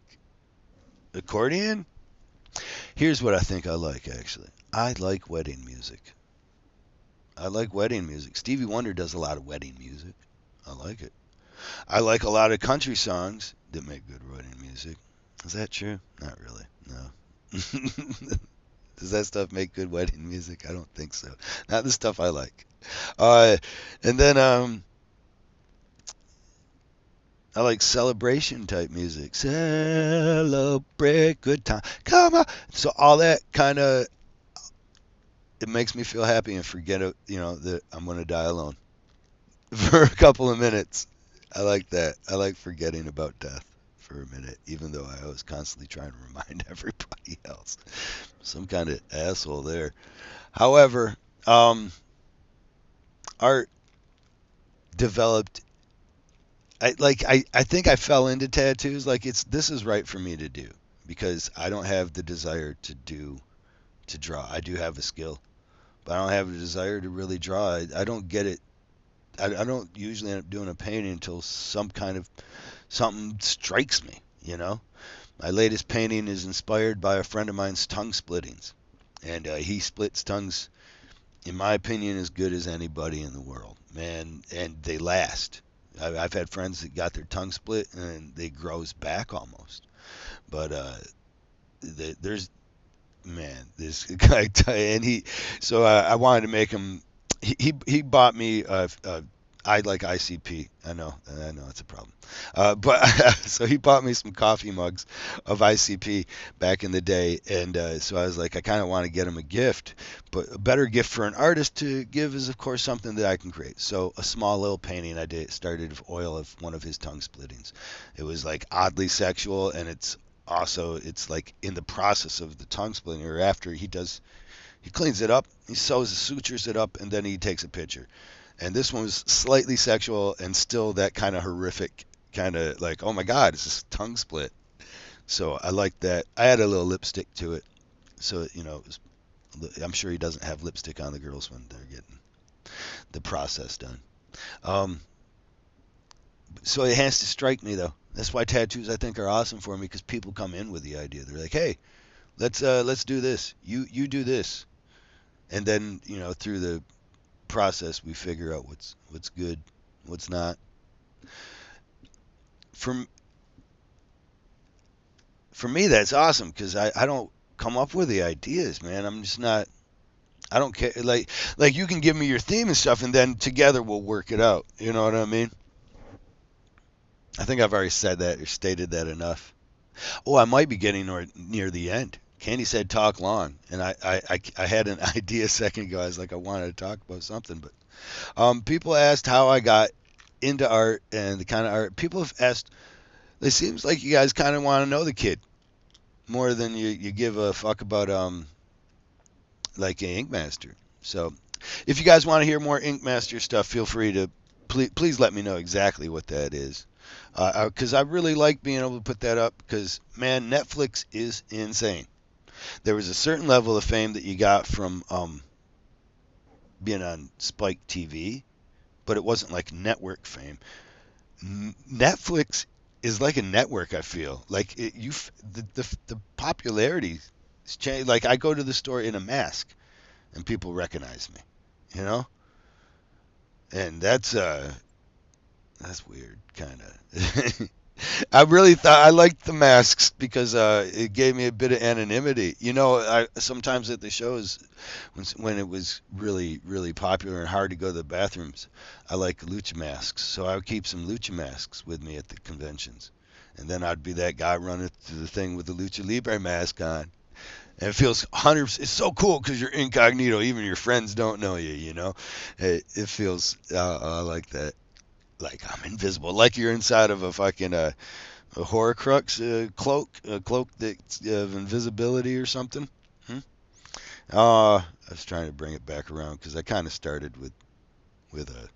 accordion. Here's what I think I like actually. I like wedding music. I like wedding music. Stevie Wonder does a lot of wedding music. I like it. I like a lot of country songs that make good wedding music. Is that true? Not really. No. Does that stuff make good wedding music? I don't think so. Not the stuff I like. And then I like celebration type music. Celebrate good time. Come on. So all that kind of it makes me feel happy and forget that I'm going to die alone for a couple of minutes. I like that. I like forgetting about death for a minute, even though I was constantly trying to remind everybody else. Some kind of asshole there. However, art developed. I think I fell into tattoos. Like this is right for me to do because I don't have the desire to draw. I do have a skill, but I don't have a desire to really draw. I don't get it. I don't usually end up doing a painting until something strikes me. My latest painting is inspired by a friend of mine's tongue splittings, and he splits tongues, in my opinion, as good as anybody in the world, man. And they last. I've had friends that got their tongue split and they grows back almost. But there's man, this guy, and so I wanted to make him. He bought me I like ICP. I know it's a problem. But so he bought me some coffee mugs of ICP back in the day, and so I was like, I kind of want to get him a gift, but a better gift for an artist to give is, of course, something that I can create. So a small little painting I did started with oil of one of his tongue splittings. It was like oddly sexual, and it's like in the process of the tongue splitting, or after he cleans it up, he sews, sutures it up, and then he takes a picture. And this one was slightly sexual and still that kind of horrific, kind of like, oh my God, it's this tongue split. So I like that. I had a little lipstick to it, so I'm sure he doesn't have lipstick on the girls when they're getting the process done. Um, so it has to strike me though. That's why tattoos I think are awesome for me because people come in with the idea. They're like, hey, let's do this. You do this, and then through the process we figure out what's good, what's not. For for me that's awesome because I don't come up with the ideas, man. I'm just not. I don't care. Like you can give me your theme and stuff, and then together we'll work it out. You know what I mean? I think I've already said that or stated that enough. Oh, I might be getting near the end. Candy said talk long, and I had an idea a second ago. I was like, I wanted to talk about something, but people asked how I got into art and the kind of art. People have asked. It seems like you guys kind of want to know the kid more than you give a fuck about like a Ink Master. So if you guys want to hear more Ink Master stuff, feel free to please let me know exactly what that is. Because I really like being able to put that up because, man, Netflix is insane. There was a certain level of fame that you got from being on Spike TV, but it wasn't like network fame. Netflix is like a network. I feel like the popularity has changed. Like I go to the store in a mask and people recognize me, you know, and that's weird, kind of. I really thought I liked the masks because it gave me a bit of anonymity. I sometimes at the shows when it was really popular and hard to go to the bathrooms, I like lucha masks, so I would keep some lucha masks with me at the conventions, and then I'd be that guy running through the thing with the lucha libre mask on. And it feels 100%. It's so cool because you're incognito. Even your friends don't know you. It feels. I like that. Like I'm invisible. Like you're inside of a fucking a Horcrux cloak, a cloak that's of invisibility or something. Hmm? I was trying to bring it back around because I kind of started with a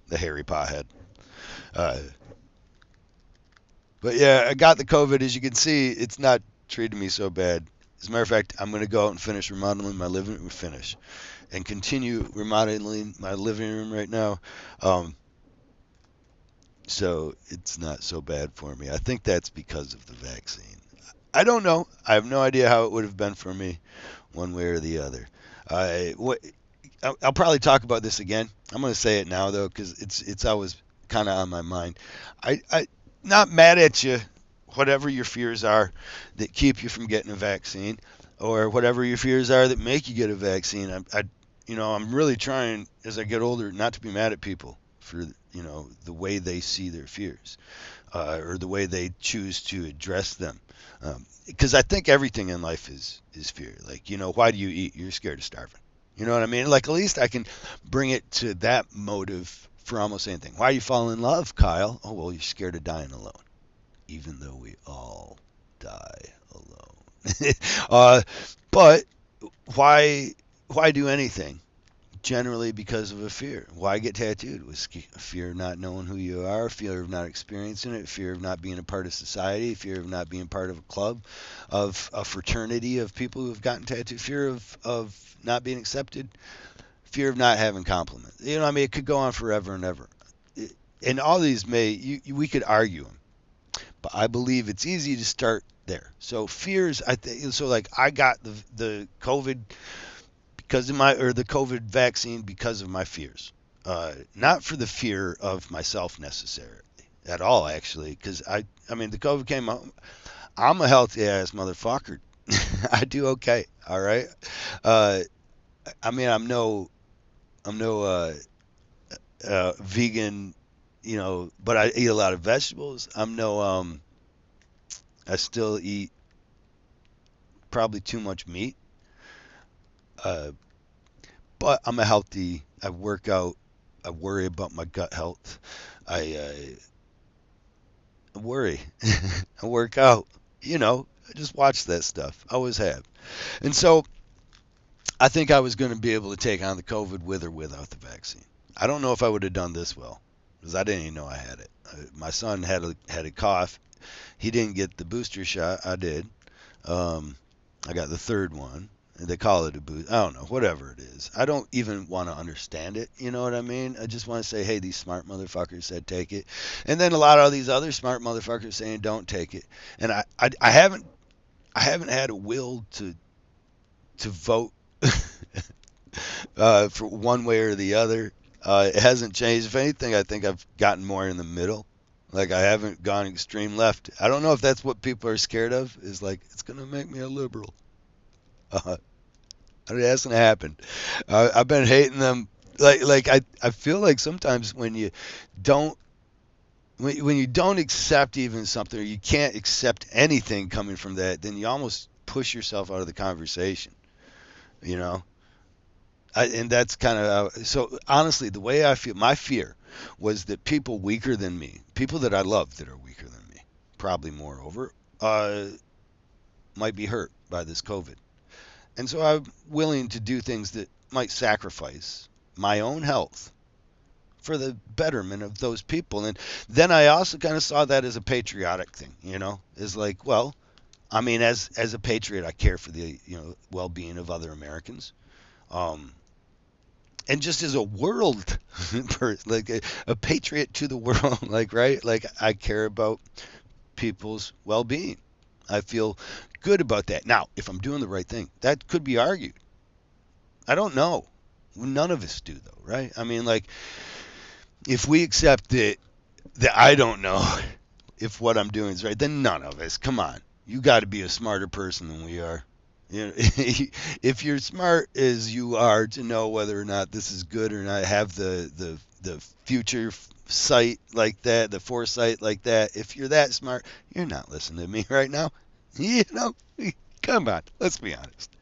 the hairy pothead. Uh, but yeah, I got the COVID. As you can see, it's not treating me so bad. As a matter of fact, I'm gonna go out and finish remodeling my living room. Finish and continue remodeling my living room right now. Um, so it's not so bad for me. I think that's because of the vaccine. I don't know. I have no idea how it would have been for me, one way or the other. I what I'll probably talk about this again. I'm going to say it now though, because it's always kind of on my mind. I not mad at you, whatever your fears are that keep you from getting a vaccine, or whatever your fears are that make you get a vaccine. I'm really trying as I get older not to be mad at people for the way they see their fears, or the way they choose to address them. Because I think everything in life is fear. Like, why do you eat? You're scared of starving. You know what I mean? Like, at least I can bring it to that motive for almost anything. Why you fall in love, Kyle? Oh, well, you're scared of dying alone. Even though we all die alone. But why do anything? Generally because of a fear. Why get tattooed? Was fear of not knowing who you are, fear of not experiencing it, fear of not being a part of society, fear of not being part of a club, of a fraternity of people who have gotten tattooed, fear of not being accepted, fear of not having compliments. I mean, it could go on forever and ever. And all these we could argue them, but I believe it's easy to start there. So fears, I think, so like I got the COVID because of the COVID vaccine because of my fears. Not for the fear of myself necessarily at all, actually, because I mean, the COVID came out. I'm a healthy ass motherfucker. I do okay. All right. Uh, I mean, I'm no vegan, but I eat a lot of vegetables. I still eat probably too much meat. Uh, but I'm a healthy. I work out. I worry about my gut health. I worry. I work out. I just watch that stuff. I always have. And so I think I was going to be able to take on the COVID with or without the vaccine. I don't know if I would have done this well because I didn't even know I had it. My son had a cough. He didn't get the booster shot. I did. Um, I got the third one. They call it a boost. I don't know, whatever it is. I don't even want to understand it. You know what I mean? I just want to say, hey, these smart motherfuckers said take it, and then a lot of these other smart motherfuckers saying don't take it. And I haven't had a will to vote for one way or the other. It hasn't changed. If anything, I think I've gotten more in the middle. Like I haven't gone extreme left. I don't know if that's what people are scared of. Is like it's gonna make me a liberal. Uh, that's gonna happen. I've been hating them. I feel like sometimes don't when you don't accept even something or you can't accept anything coming from that, then you almost push yourself out of the conversation. You know, and that's kind of so honestly the way I feel. My fear was that people weaker than me, people that I love that are weaker than me, probably moreover, uh, might be hurt by this COVID. And so I'm willing to do things that might sacrifice my own health for the betterment of those people. And then I also kind of saw that as a patriotic thing, is like, well, I mean, as a patriot, I care for the well-being of other Americans. Um, and just as a world like a patriot to the world, like right, like I care about people's well-being. I feel good about that. Now, if I'm doing the right thing, that could be argued. I don't know. None of us do though, right? I mean, like if we accept that I don't know if what I'm doing is right, then none of us. Come on, you got to be a smarter person than we are. If you're smart as you are to know whether or not this is good or not, have the future sight like that, the foresight like that. If you're that smart, you're not listening to me right now. You know, come on, let's be honest.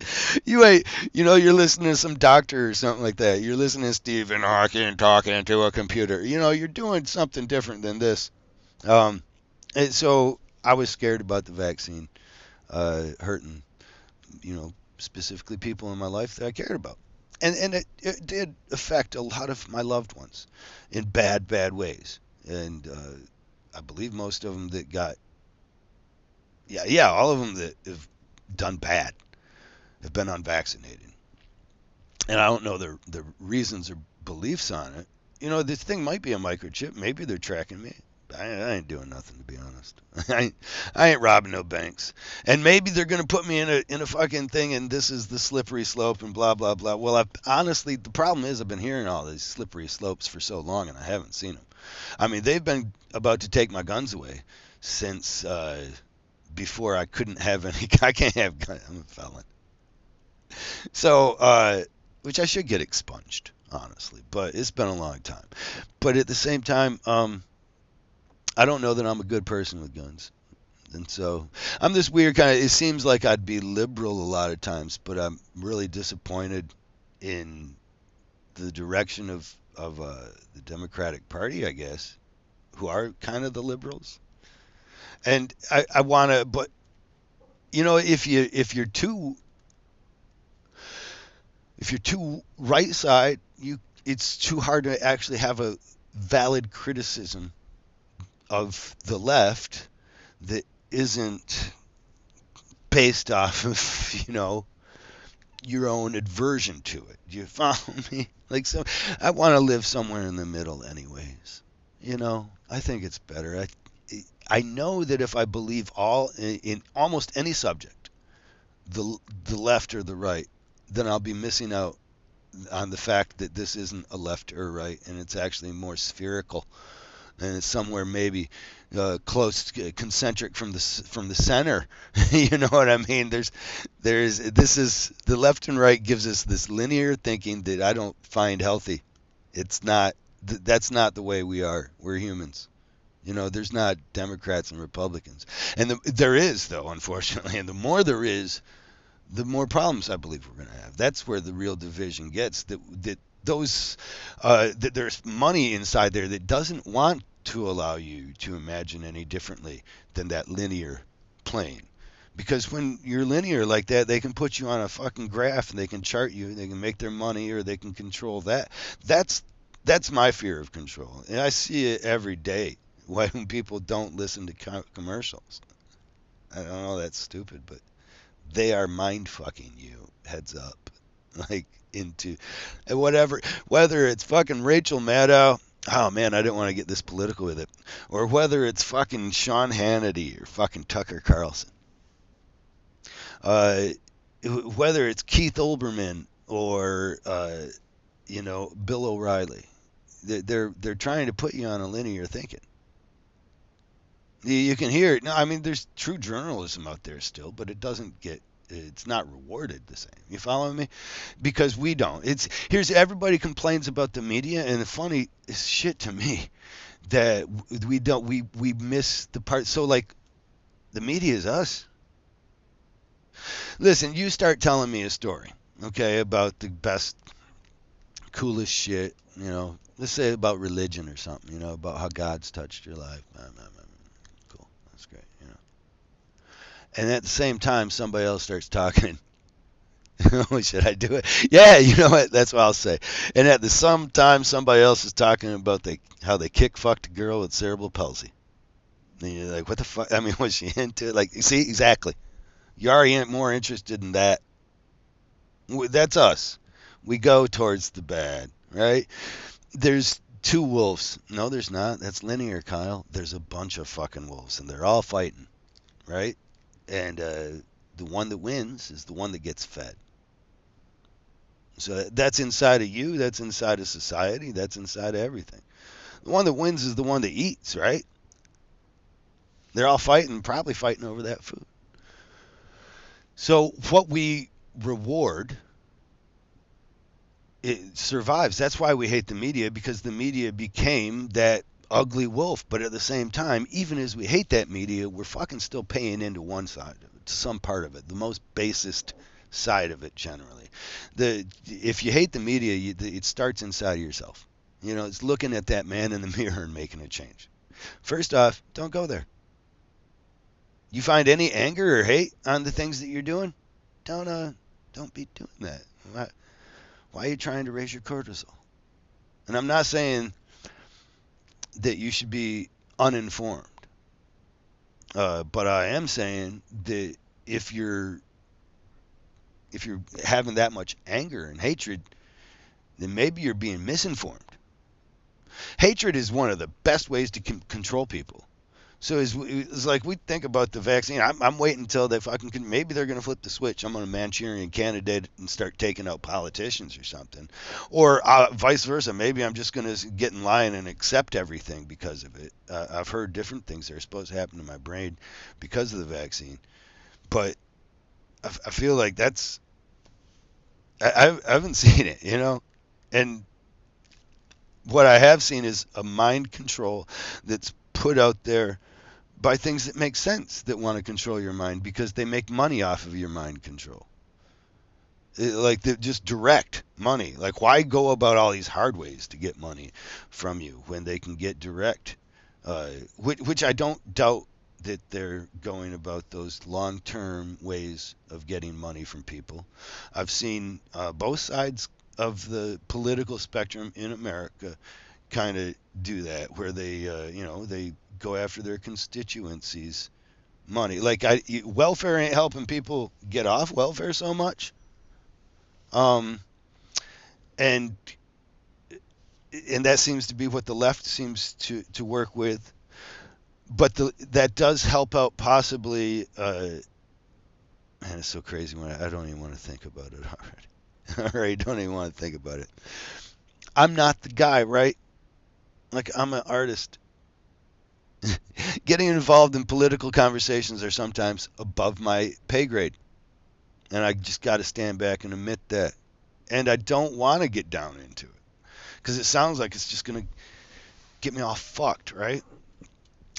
You ain't, you're listening to some doctor or something like that. You're listening to Stephen Hawking talking to a computer. You're doing something different than this. Um, and so I was scared about the vaccine hurting, specifically people in my life that I cared about. And it did affect a lot of my loved ones in bad ways. And I believe most of them that got, yeah, all of them that have done bad have been unvaccinated. And I don't know the reasons or beliefs on it. This thing might be a microchip. Maybe they're tracking me. I ain't doing nothing to be honest. I ain't robbing no banks. And maybe they're gonna put me in a fucking thing, and this is the slippery slope and blah blah blah. Well, honestly the problem is I've been hearing all these slippery slopes for so long, and I haven't seen them. I mean, they've been about to take my guns away since before I couldn't have any. I can't have guns. I'm a felon. So, which I should get expunged, honestly, but it's been a long time. But at the same time, I don't know that I'm a good person with guns. And so I'm this weird kind of, it seems like I'd be liberal a lot of times, but I'm really disappointed in the direction of the Democratic Party, I guess, who are kind of the liberals. And I want to, but if you're too right side, it's too hard to actually have a valid criticism of the left that isn't based off of your own aversion to it. Do you follow me? Like, so I want to live somewhere in the middle anyways. I think it's better. I know that if I believe all in almost any subject, the left or the right, then I'll be missing out on the fact that this isn't a left or right, and it's actually more spherical, and it's somewhere maybe close, concentric from the center. You know what I mean? This is the left and right gives us this linear thinking that I don't find healthy. It's not That's not the way we are. We're humans. There's not Democrats and Republicans, and there is though, unfortunately, and the more there is, the more problems I believe we're going to have. That's where the real division gets. That there's money inside there that doesn't want to allow you to imagine any differently than that linear plane. Because when you're linear like that, they can put you on a fucking graph and they can chart you. They can make their money or they can control that. That's that's my fear of control, and I see it every day when people don't listen to commercials. I don't know, that's stupid, but they are mind fucking you. Heads up, like into whatever, whether it's fucking Rachel Maddow. Oh man, I didn't want to get this political with it, or whether it's fucking Sean Hannity or fucking Tucker Carlson, uh, whether it's Keith Olbermann or Bill O'Reilly. They're trying to put you on a linear thinking. You can hear it. No, I mean there's true journalism out there still, but it's not rewarded the same. You follow me? Because we don't. Here's everybody complains about the media, and the funny shit to me that we don't we miss the part. So like the media is us. Listen, you start telling me a story, okay, about the best, coolest shit, let's say about religion or something, about how God's touched your life. Cool, that's great. And at the same time, somebody else starts talking. Oh, should I do it? Yeah, you know what? That's what I'll say. And at the same time, somebody else is talking about how they kick fucked a girl with cerebral palsy. And you're like, what the fuck? I mean, was she into it? Like, see, exactly. You're already more interested in that. That's us. We go towards the bad, right? There's two wolves. No, there's not. That's linear, Kyle. There's a bunch of fucking wolves, and they're all fighting, right? And the one that wins is the one that gets fed. So that's inside of you. That's inside of society. That's inside of everything. The one that wins is the one that eats, right? They're all fighting, probably fighting over that food. So what we reward, it survives. That's why we hate the media, because the media became that ugly wolf. But at the same time, even as we hate that media, we're fucking still paying into one side of it, to some part of it, the most basest side of it generally. If you hate the media, it starts inside of yourself. It's looking at that man in the mirror and making a change. First off, don't go there. You find any anger or hate on the things that you're doing, don't be doing that. Why are you trying to raise your cortisol? And I'm not saying that you should be uninformed, but I am saying that if you're having that much anger and hatred, then maybe you're being misinformed. Hatred is one of the best ways to control people. So it's like we think about the vaccine. I'm waiting until they fucking maybe they're going to flip the switch. I'm going to Manchurian candidate and start taking out politicians or something, or vice versa. Maybe I'm just going to get in line and accept everything because of it. I've heard different things that are supposed to happen to my brain because of the vaccine, but I feel like I haven't seen it, and what I have seen is a mind control that's put out there by things that make sense, that want to control your mind because they make money off of your mind control. Like just direct money. Like why go about all these hard ways to get money from you when they can get direct? Which I don't doubt that they're going about those long-term ways of getting money from people. I've seen both sides of the political spectrum in America kind of do that, where they go after their constituencies' money. Like welfare ain't helping people get off welfare so much, um, and and that seems to be what the left seems to work with. But that does help out possibly. Man, it's so crazy when I don't even want to think about it already. All right, don't even want to think about it. I'm not the guy, right? Like I'm an artist. Getting involved in political conversations are sometimes above my pay grade, and I just got to stand back and admit that. And I don't want to get down into it because it sounds like it's just going to get me all fucked, right?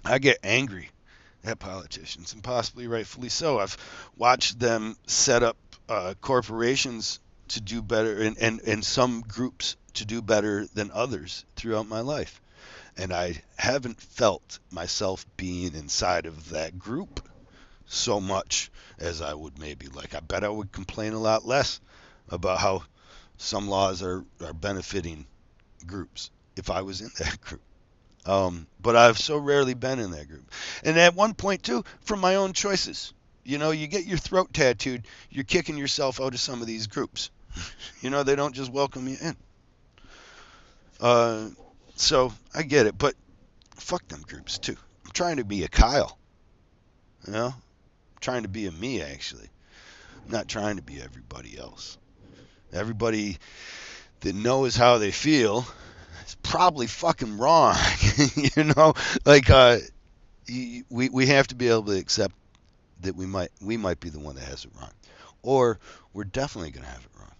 I get angry at politicians, and possibly rightfully so. I've watched them set up corporations to do better, and some groups to do better than others throughout my life. And I haven't felt myself being inside of that group so much as I would maybe like. I bet I would complain a lot less about how some laws are benefiting groups if I was in that group. But I've so rarely been in that group. And at one point, too, from my own choices. You know, you get your throat tattooed, you're kicking yourself out of some of these groups. You know, they don't just welcome you in. Uh, so I get it, but fuck them groups, too. I'm trying to be a Kyle. You know? I'm trying to be a me, actually. I'm not trying to be everybody else. Everybody that knows how they feel is probably fucking wrong. You know? Like, we have to be able to accept that we might be the one that has it wrong, or we're definitely going to have it wrong.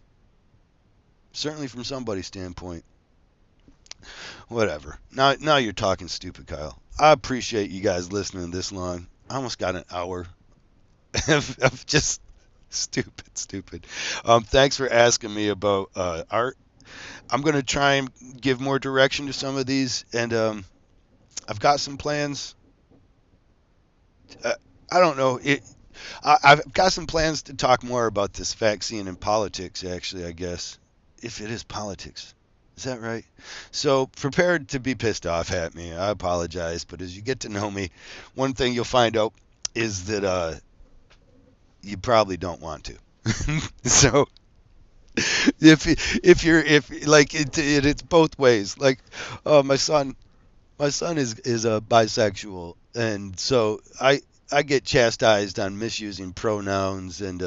Certainly from somebody's standpoint. Whatever. Now you're talking stupid, Kyle. I appreciate you guys listening this long. I almost got an hour of just stupid. Thanks for asking me about art. I'm going to try and give more direction to some of these, and I've got some plans. I don't know. I've got some plans to talk more about this vaccine and politics, actually, I guess. If it is politics. Is that right? So prepared to be pissed off at me. I apologize. But as you get to know me, one thing you'll find out is that you probably don't want to. So if like it's both ways. Like my son is a bisexual, and so I get chastised on misusing pronouns, and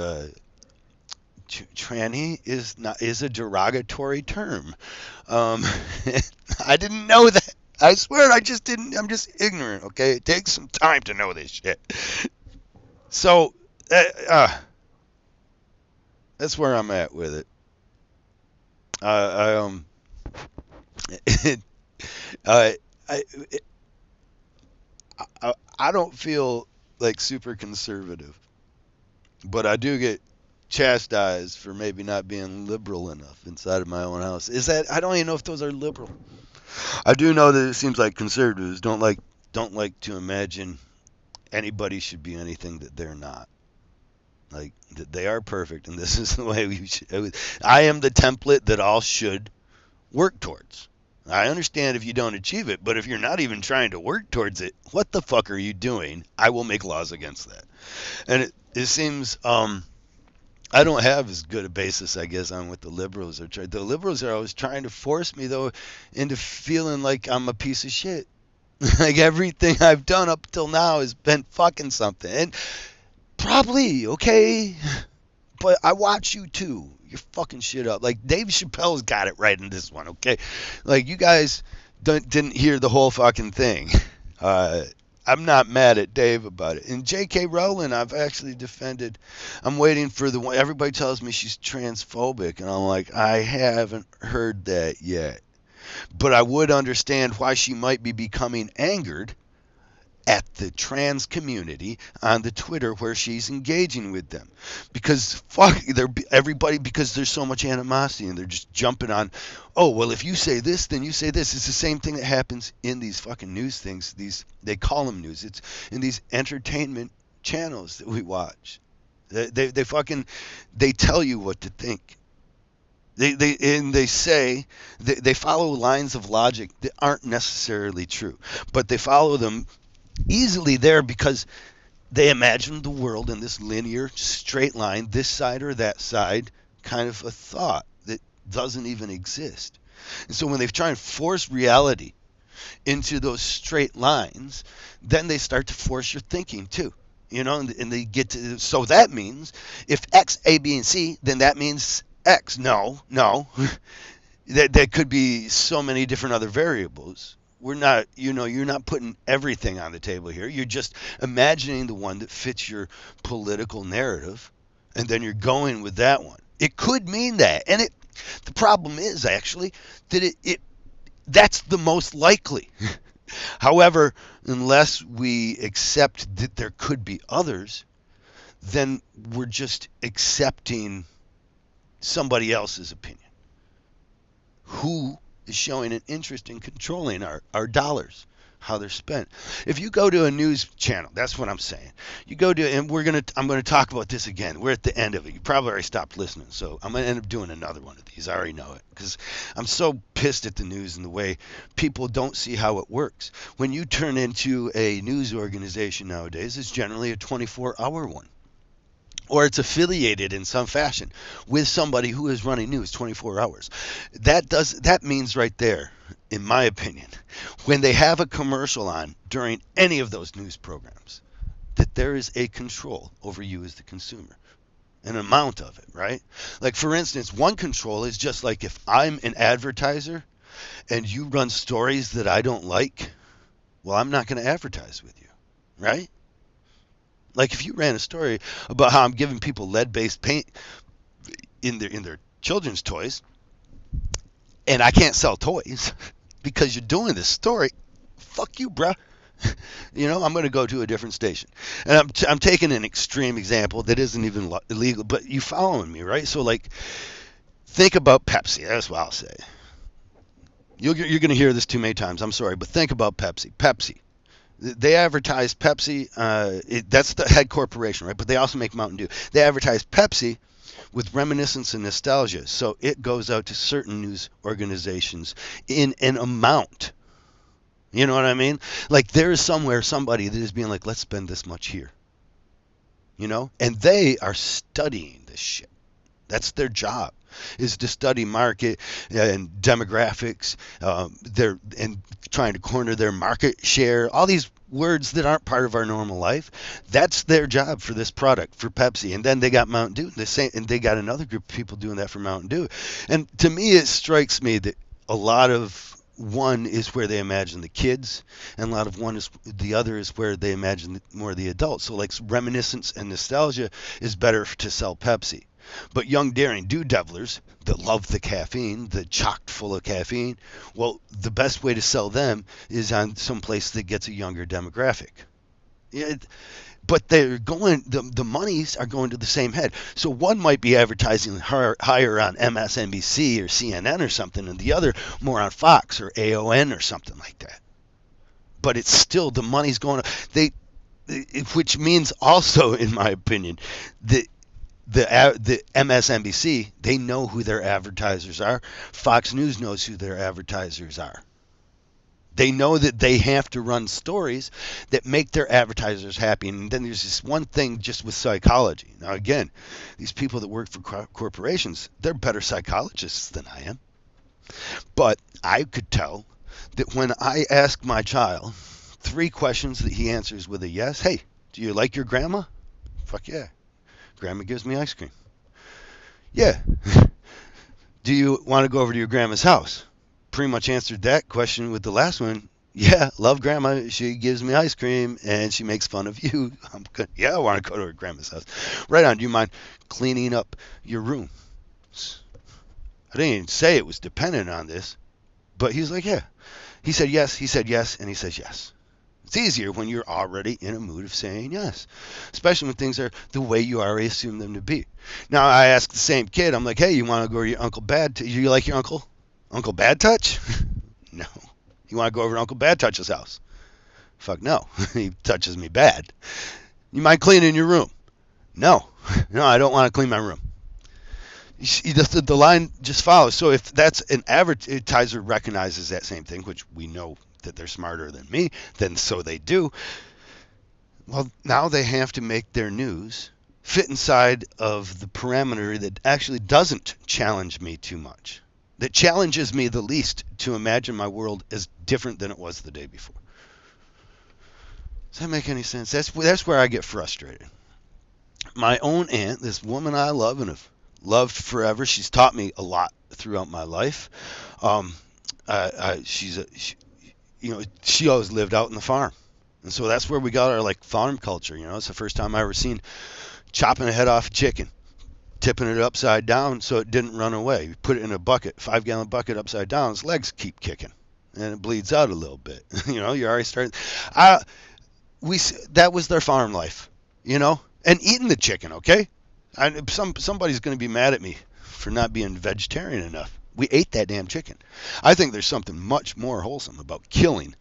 tranny is a derogatory term. Um, I didn't know that. I swear I just didn't. I'm just ignorant. Okay, it takes some time to know this shit. So that's where I'm at with it. I it, I, it, I don't feel like super conservative, but I do get chastised for maybe not being liberal enough inside of my own house. Is that I don't even know if those are liberal. I do know that it seems like conservatives don't like to imagine anybody should be anything that they're not. Like that they are perfect, and this is the way we should. I am the template that all should work towards. I understand if you don't achieve it, but if you're not even trying to work towards it, what the fuck are you doing? I will make laws against that. And it seems I don't have as good a basis, I guess, on what the liberals are trying. The liberals are always trying to force me, though, into feeling like I'm a piece of shit. Like everything I've done up till now has been fucking something. And probably, okay, but I watch you too. You're fucking shit up. Like Dave Chappelle's got it right in this one, okay? Like you guys didn't hear the whole fucking thing. I'm not mad at Dave about it. And J.K. Rowling, I've actually defended. I'm waiting for the one. Everybody tells me she's transphobic, and I'm like, I haven't heard that yet. But I would understand why she might be becoming angered at the trans community on the Twitter where she's engaging with them, because fuck everybody, because there's so much animosity and they're just jumping on, oh well, if you say this then you say this. It's the same thing that happens in these fucking news things. These, they call them news, it's in these entertainment channels that we watch. They fucking, they tell you what to think. They say they follow lines of logic that aren't necessarily true, but they follow them easily there because they imagine the world in this linear straight line, this side or that side, kind of a thought that doesn't even exist. And so when they try and force reality into those straight lines, then they start to force your thinking too. You know, and they get to, so that means if X, A, B, and C, then that means X. No. that could be so many different other variables. We're not, you're not putting everything on the table here. You're just imagining the one that fits your political narrative, and then you're going with that one. It could mean that. And the problem is actually that That's the most likely. However, unless we accept that there could be others, then we're just accepting somebody else's opinion. Who is showing an interest in controlling our dollars, how they're spent? If you go to a news channel, that's what I'm saying. You go to, and I'm gonna talk about this again. We're at the end of it. You probably already stopped listening, so I'm gonna end up doing another one of these. I already know it because I'm so pissed at the news and the way people don't see how it works. When you turn into a news organization nowadays, it's generally a 24-hour one, or it's affiliated in some fashion with somebody who is running news 24 hours. That means right there, in my opinion, when they have a commercial on during any of those news programs, that there is a control over you as the consumer, an amount of it, right? Like, for instance, one control is just like if I'm an advertiser and you run stories that I don't like, well, I'm not going to advertise with you, right? Like if you ran a story about how I'm giving people lead-based paint in their children's toys, and I can't sell toys because you're doing this story, fuck you, bruh. I'm going to go to a different station. And I'm taking an extreme example that isn't even illegal, but you following me, right? So, like, think about Pepsi. That's what I'll say. You're going to hear this too many times. I'm sorry, but think about Pepsi. Pepsi. They advertise Pepsi. That's the head corporation, right? But they also make Mountain Dew. They advertise Pepsi with reminiscence and nostalgia. So it goes out to certain news organizations in an amount. You know what I mean? Like there is somewhere somebody that is being like, let's spend this much here. And they are studying this shit. That's their job, is to study market and demographics. They're and trying to corner their market share. All these words that aren't part of our normal life. That's their job for this product, for Pepsi. And then they got Mountain Dew. And they got another group of people doing that for Mountain Dew. And to me, it strikes me that a lot of one is where they imagine the kids, and a lot of the other is where they imagine more of the adults. So like reminiscence and nostalgia is better to sell Pepsi. But young daring do devilers that love the caffeine, the chocked full of caffeine, well, the best way to sell them is on some place that gets a younger demographic. But they're going, the monies are going to the same head. So one might be advertising higher on MSNBC or CNN or something, and the other more on Fox or AON or something like that. But it's still, the money's going, which means also, in my opinion, that the MSNBC, they know who their advertisers are. Fox News knows who their advertisers are. They know that they have to run stories that make their advertisers happy. And then there's this one thing just with psychology. Now, again, these people that work for corporations, they're better psychologists than I am. But I could tell that when I ask my child 3 questions that he answers with a yes. Hey, do you like your grandma? Fuck yeah. Grandma gives me ice cream. Yeah. Do you want to go over to your grandma's house? Pretty much answered that question with the last one. Yeah, love grandma. She gives me ice cream and she makes fun of you. I'm good. Yeah, I want to go to her grandma's house. Right on. Do you mind cleaning up your room? I didn't even say it was dependent on this, but he's like, yeah. He said yes, and he says yes. It's easier when you're already in a mood of saying yes, especially when things are the way you already assume them to be. Now, I ask the same kid, I'm like, hey, you want to go to your Uncle Bad? You like your uncle? Uncle Bad Touch? No. You want to go over to Uncle Bad Touch's house? Fuck no. He touches me bad. You mind cleaning your room? No. No, I don't want to clean my room. The line just follows. So if that's an advertiser recognizes that same thing, which we know that they're smarter than me, then so they do. Well, now they have to make their news fit inside of the parameter that actually doesn't challenge me too much, that challenges me the least to imagine my world as different than it was the day before. Does that make any sense? That's where I get frustrated. My own aunt, this woman I love and have loved forever, she's taught me a lot throughout my life. She always lived out in the farm. And so that's where we got our farm culture. It's the first time I ever seen chopping the head off a chicken, tipping it upside down so it didn't run away. You put it in a bucket, 5-gallon bucket upside down, its legs keep kicking. and it bleeds out a little bit. You're already starting. I that was their farm life, and eating the chicken. Okay, somebody's going to be mad at me for not being vegetarian enough. We ate that damn chicken. I think there's something much more wholesome about killing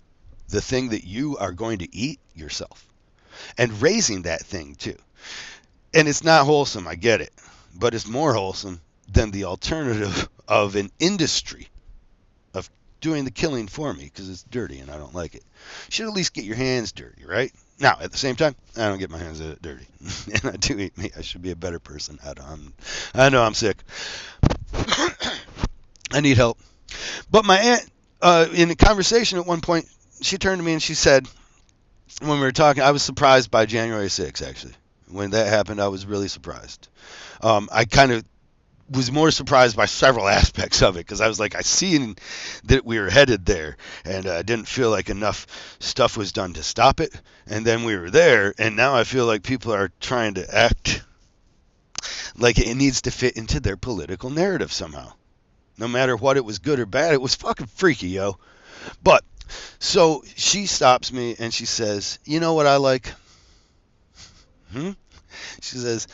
the thing that you are going to eat yourself and raising that thing too. And it's not wholesome, I get it, but it's more wholesome than the alternative of an industry of doing the killing for me because it's dirty and I don't like it. You should at least get your hands dirty, right? Now, at the same time, I don't get my hands dirty, and I do eat meat. I should be a better person. I know I'm sick. I need help. But my aunt, in a conversation at one point, she turned to me and she said, when we were talking, I was surprised by January 6th, actually. When that happened, I was really surprised. I kind of was more surprised by several aspects of it because I was like, I seen that we were headed there, and I didn't feel like enough stuff was done to stop it. And then we were there, and now I feel like people are trying to act like it needs to fit into their political narrative somehow. No matter what, it was good or bad, it was fucking freaky, yo. But so she stops me and she says, "You know what I like?" She says,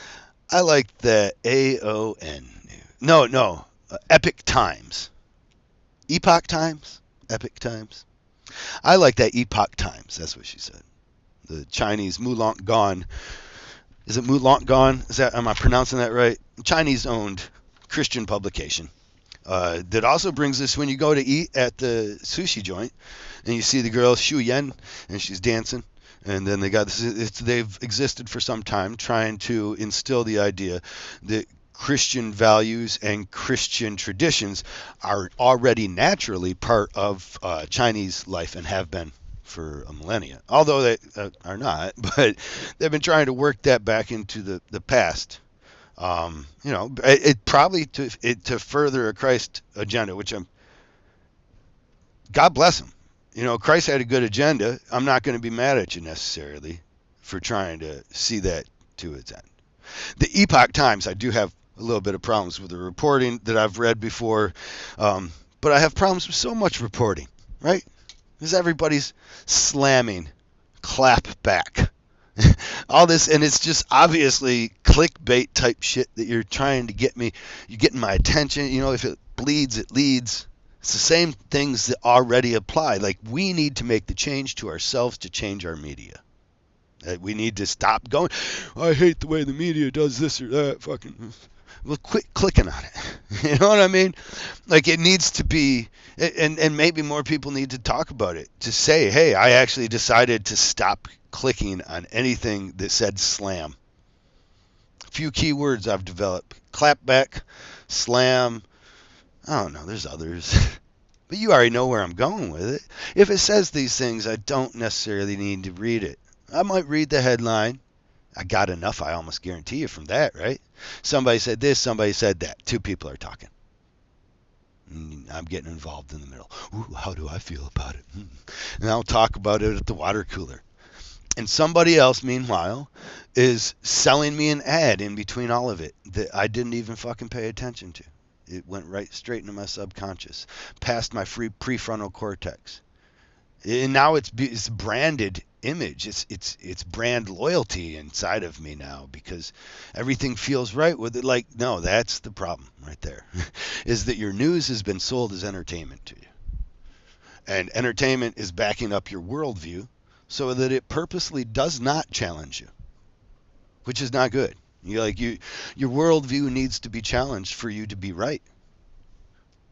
"I like the AON. No, Epic Times. Epoch Times? Epic Times? I like that Epoch Times." That's what she said. The Chinese Mulan Gone. Is it Mulan Gone? Am I pronouncing that right? Chinese-owned Christian publication. That also brings us when you go to eat at the sushi joint and you see the girl Xu Yan and she's dancing. And then they've existed for some time trying to instill the idea that Christian values and Christian traditions are already naturally part of Chinese life and have been for a millennia. Although they are not, but they've been trying to work that back into the past. It probably to further a Christ agenda, which God bless him. Christ had a good agenda. I'm not going to be mad at you necessarily for trying to see that to its end. The Epoch Times, I do have a little bit of problems with the reporting that I've read before, but I have problems with so much reporting, right? Because everybody's slamming clap back. All this, and it's just obviously clickbait type shit that you're trying to get me. You're getting my attention. If it bleeds, it leads. It's the same things that already apply. Like, we need to make the change to ourselves to change our media. We need to stop going, I hate the way the media does this or that. Fucking, well, quit clicking on it. You know what I mean? Like, it needs to be, and maybe more people need to talk about it. To say, hey, I actually decided to stop clicking on anything that said slam. A few keywords I've developed: clapback, slam. I don't know, there's others. But you already know where I'm going with it. If it says these things, I don't necessarily need to read it. I might read the headline. I got enough, I almost guarantee you, from that, right? Somebody said this, somebody said that. Two people are talking. I'm getting involved in the middle. Ooh, how do I feel about it? And I'll talk about it at the water cooler. And somebody else, meanwhile, is selling me an ad in between all of it that I didn't even fucking pay attention to. It went right straight into my subconscious, past my prefrontal cortex. And now it's branded image. It's brand loyalty inside of me now because everything feels right with it. Like, no, that's the problem right there, is that your news has been sold as entertainment to you. And entertainment is backing up your worldview so that it purposely does not challenge you, which is not good. Your worldview needs to be challenged for you to be right.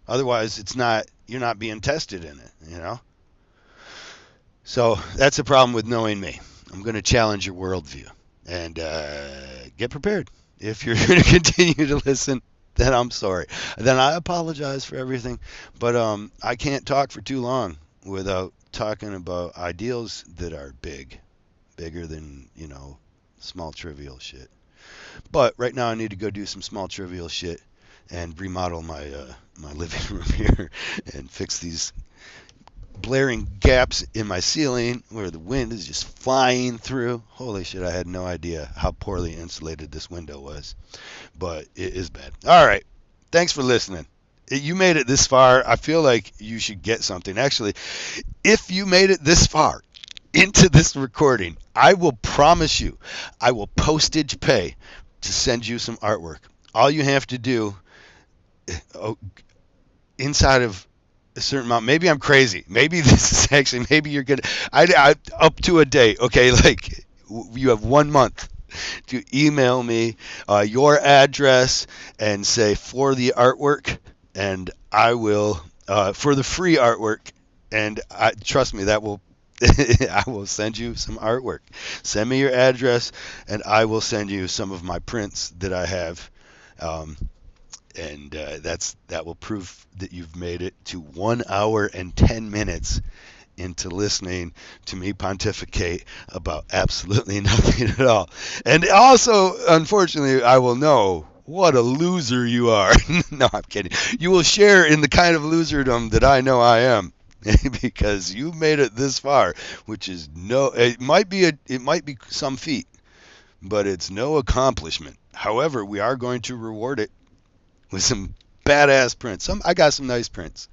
Otherwise, you're not being tested in it, So that's the problem with knowing me. I'm going to challenge your worldview. And get prepared. If you're going to continue to listen, then I'm sorry. Then I apologize for everything. But I can't talk for too long without talking about ideals that are bigger than, small trivial shit. But right now I need to go do some small trivial shit and remodel my living room here and fix these blaring gaps in my ceiling where the wind is just flying through. Holy shit, I had no idea how poorly insulated this window was. But it is bad. All right. Thanks for listening. You made it this far. I feel like you should get something. Actually, if you made it this far into this recording, I will promise you, I will postage pay to send you some artwork. All you have to do, oh, inside of a certain amount. Maybe I'm crazy. Maybe this is actually. Maybe you're gonna. I up to a day. Okay, like you have 1 month to email me your address and say for the artwork, and I will for the free artwork, and trust me, that will. I will send you some artwork. Send me your address, and I will send you some of my prints that I have. Um, and that will prove that you've made it to 1 hour and 10 minutes into listening to me pontificate about absolutely nothing at all. And also, unfortunately, I will know what a loser you are. No, I'm kidding. You will share in the kind of loserdom that I know I am. Because you made it this far, which is it might be some feat, but it's no accomplishment. However, we are going to reward it with some badass prints. I got some nice prints.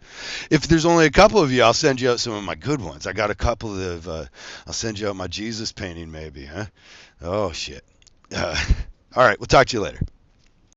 If there's only a couple of you, I'll send you out some of my good ones. I got a couple of. I'll send you out my Jesus painting, maybe, huh? Oh shit. All right, we'll talk to you later.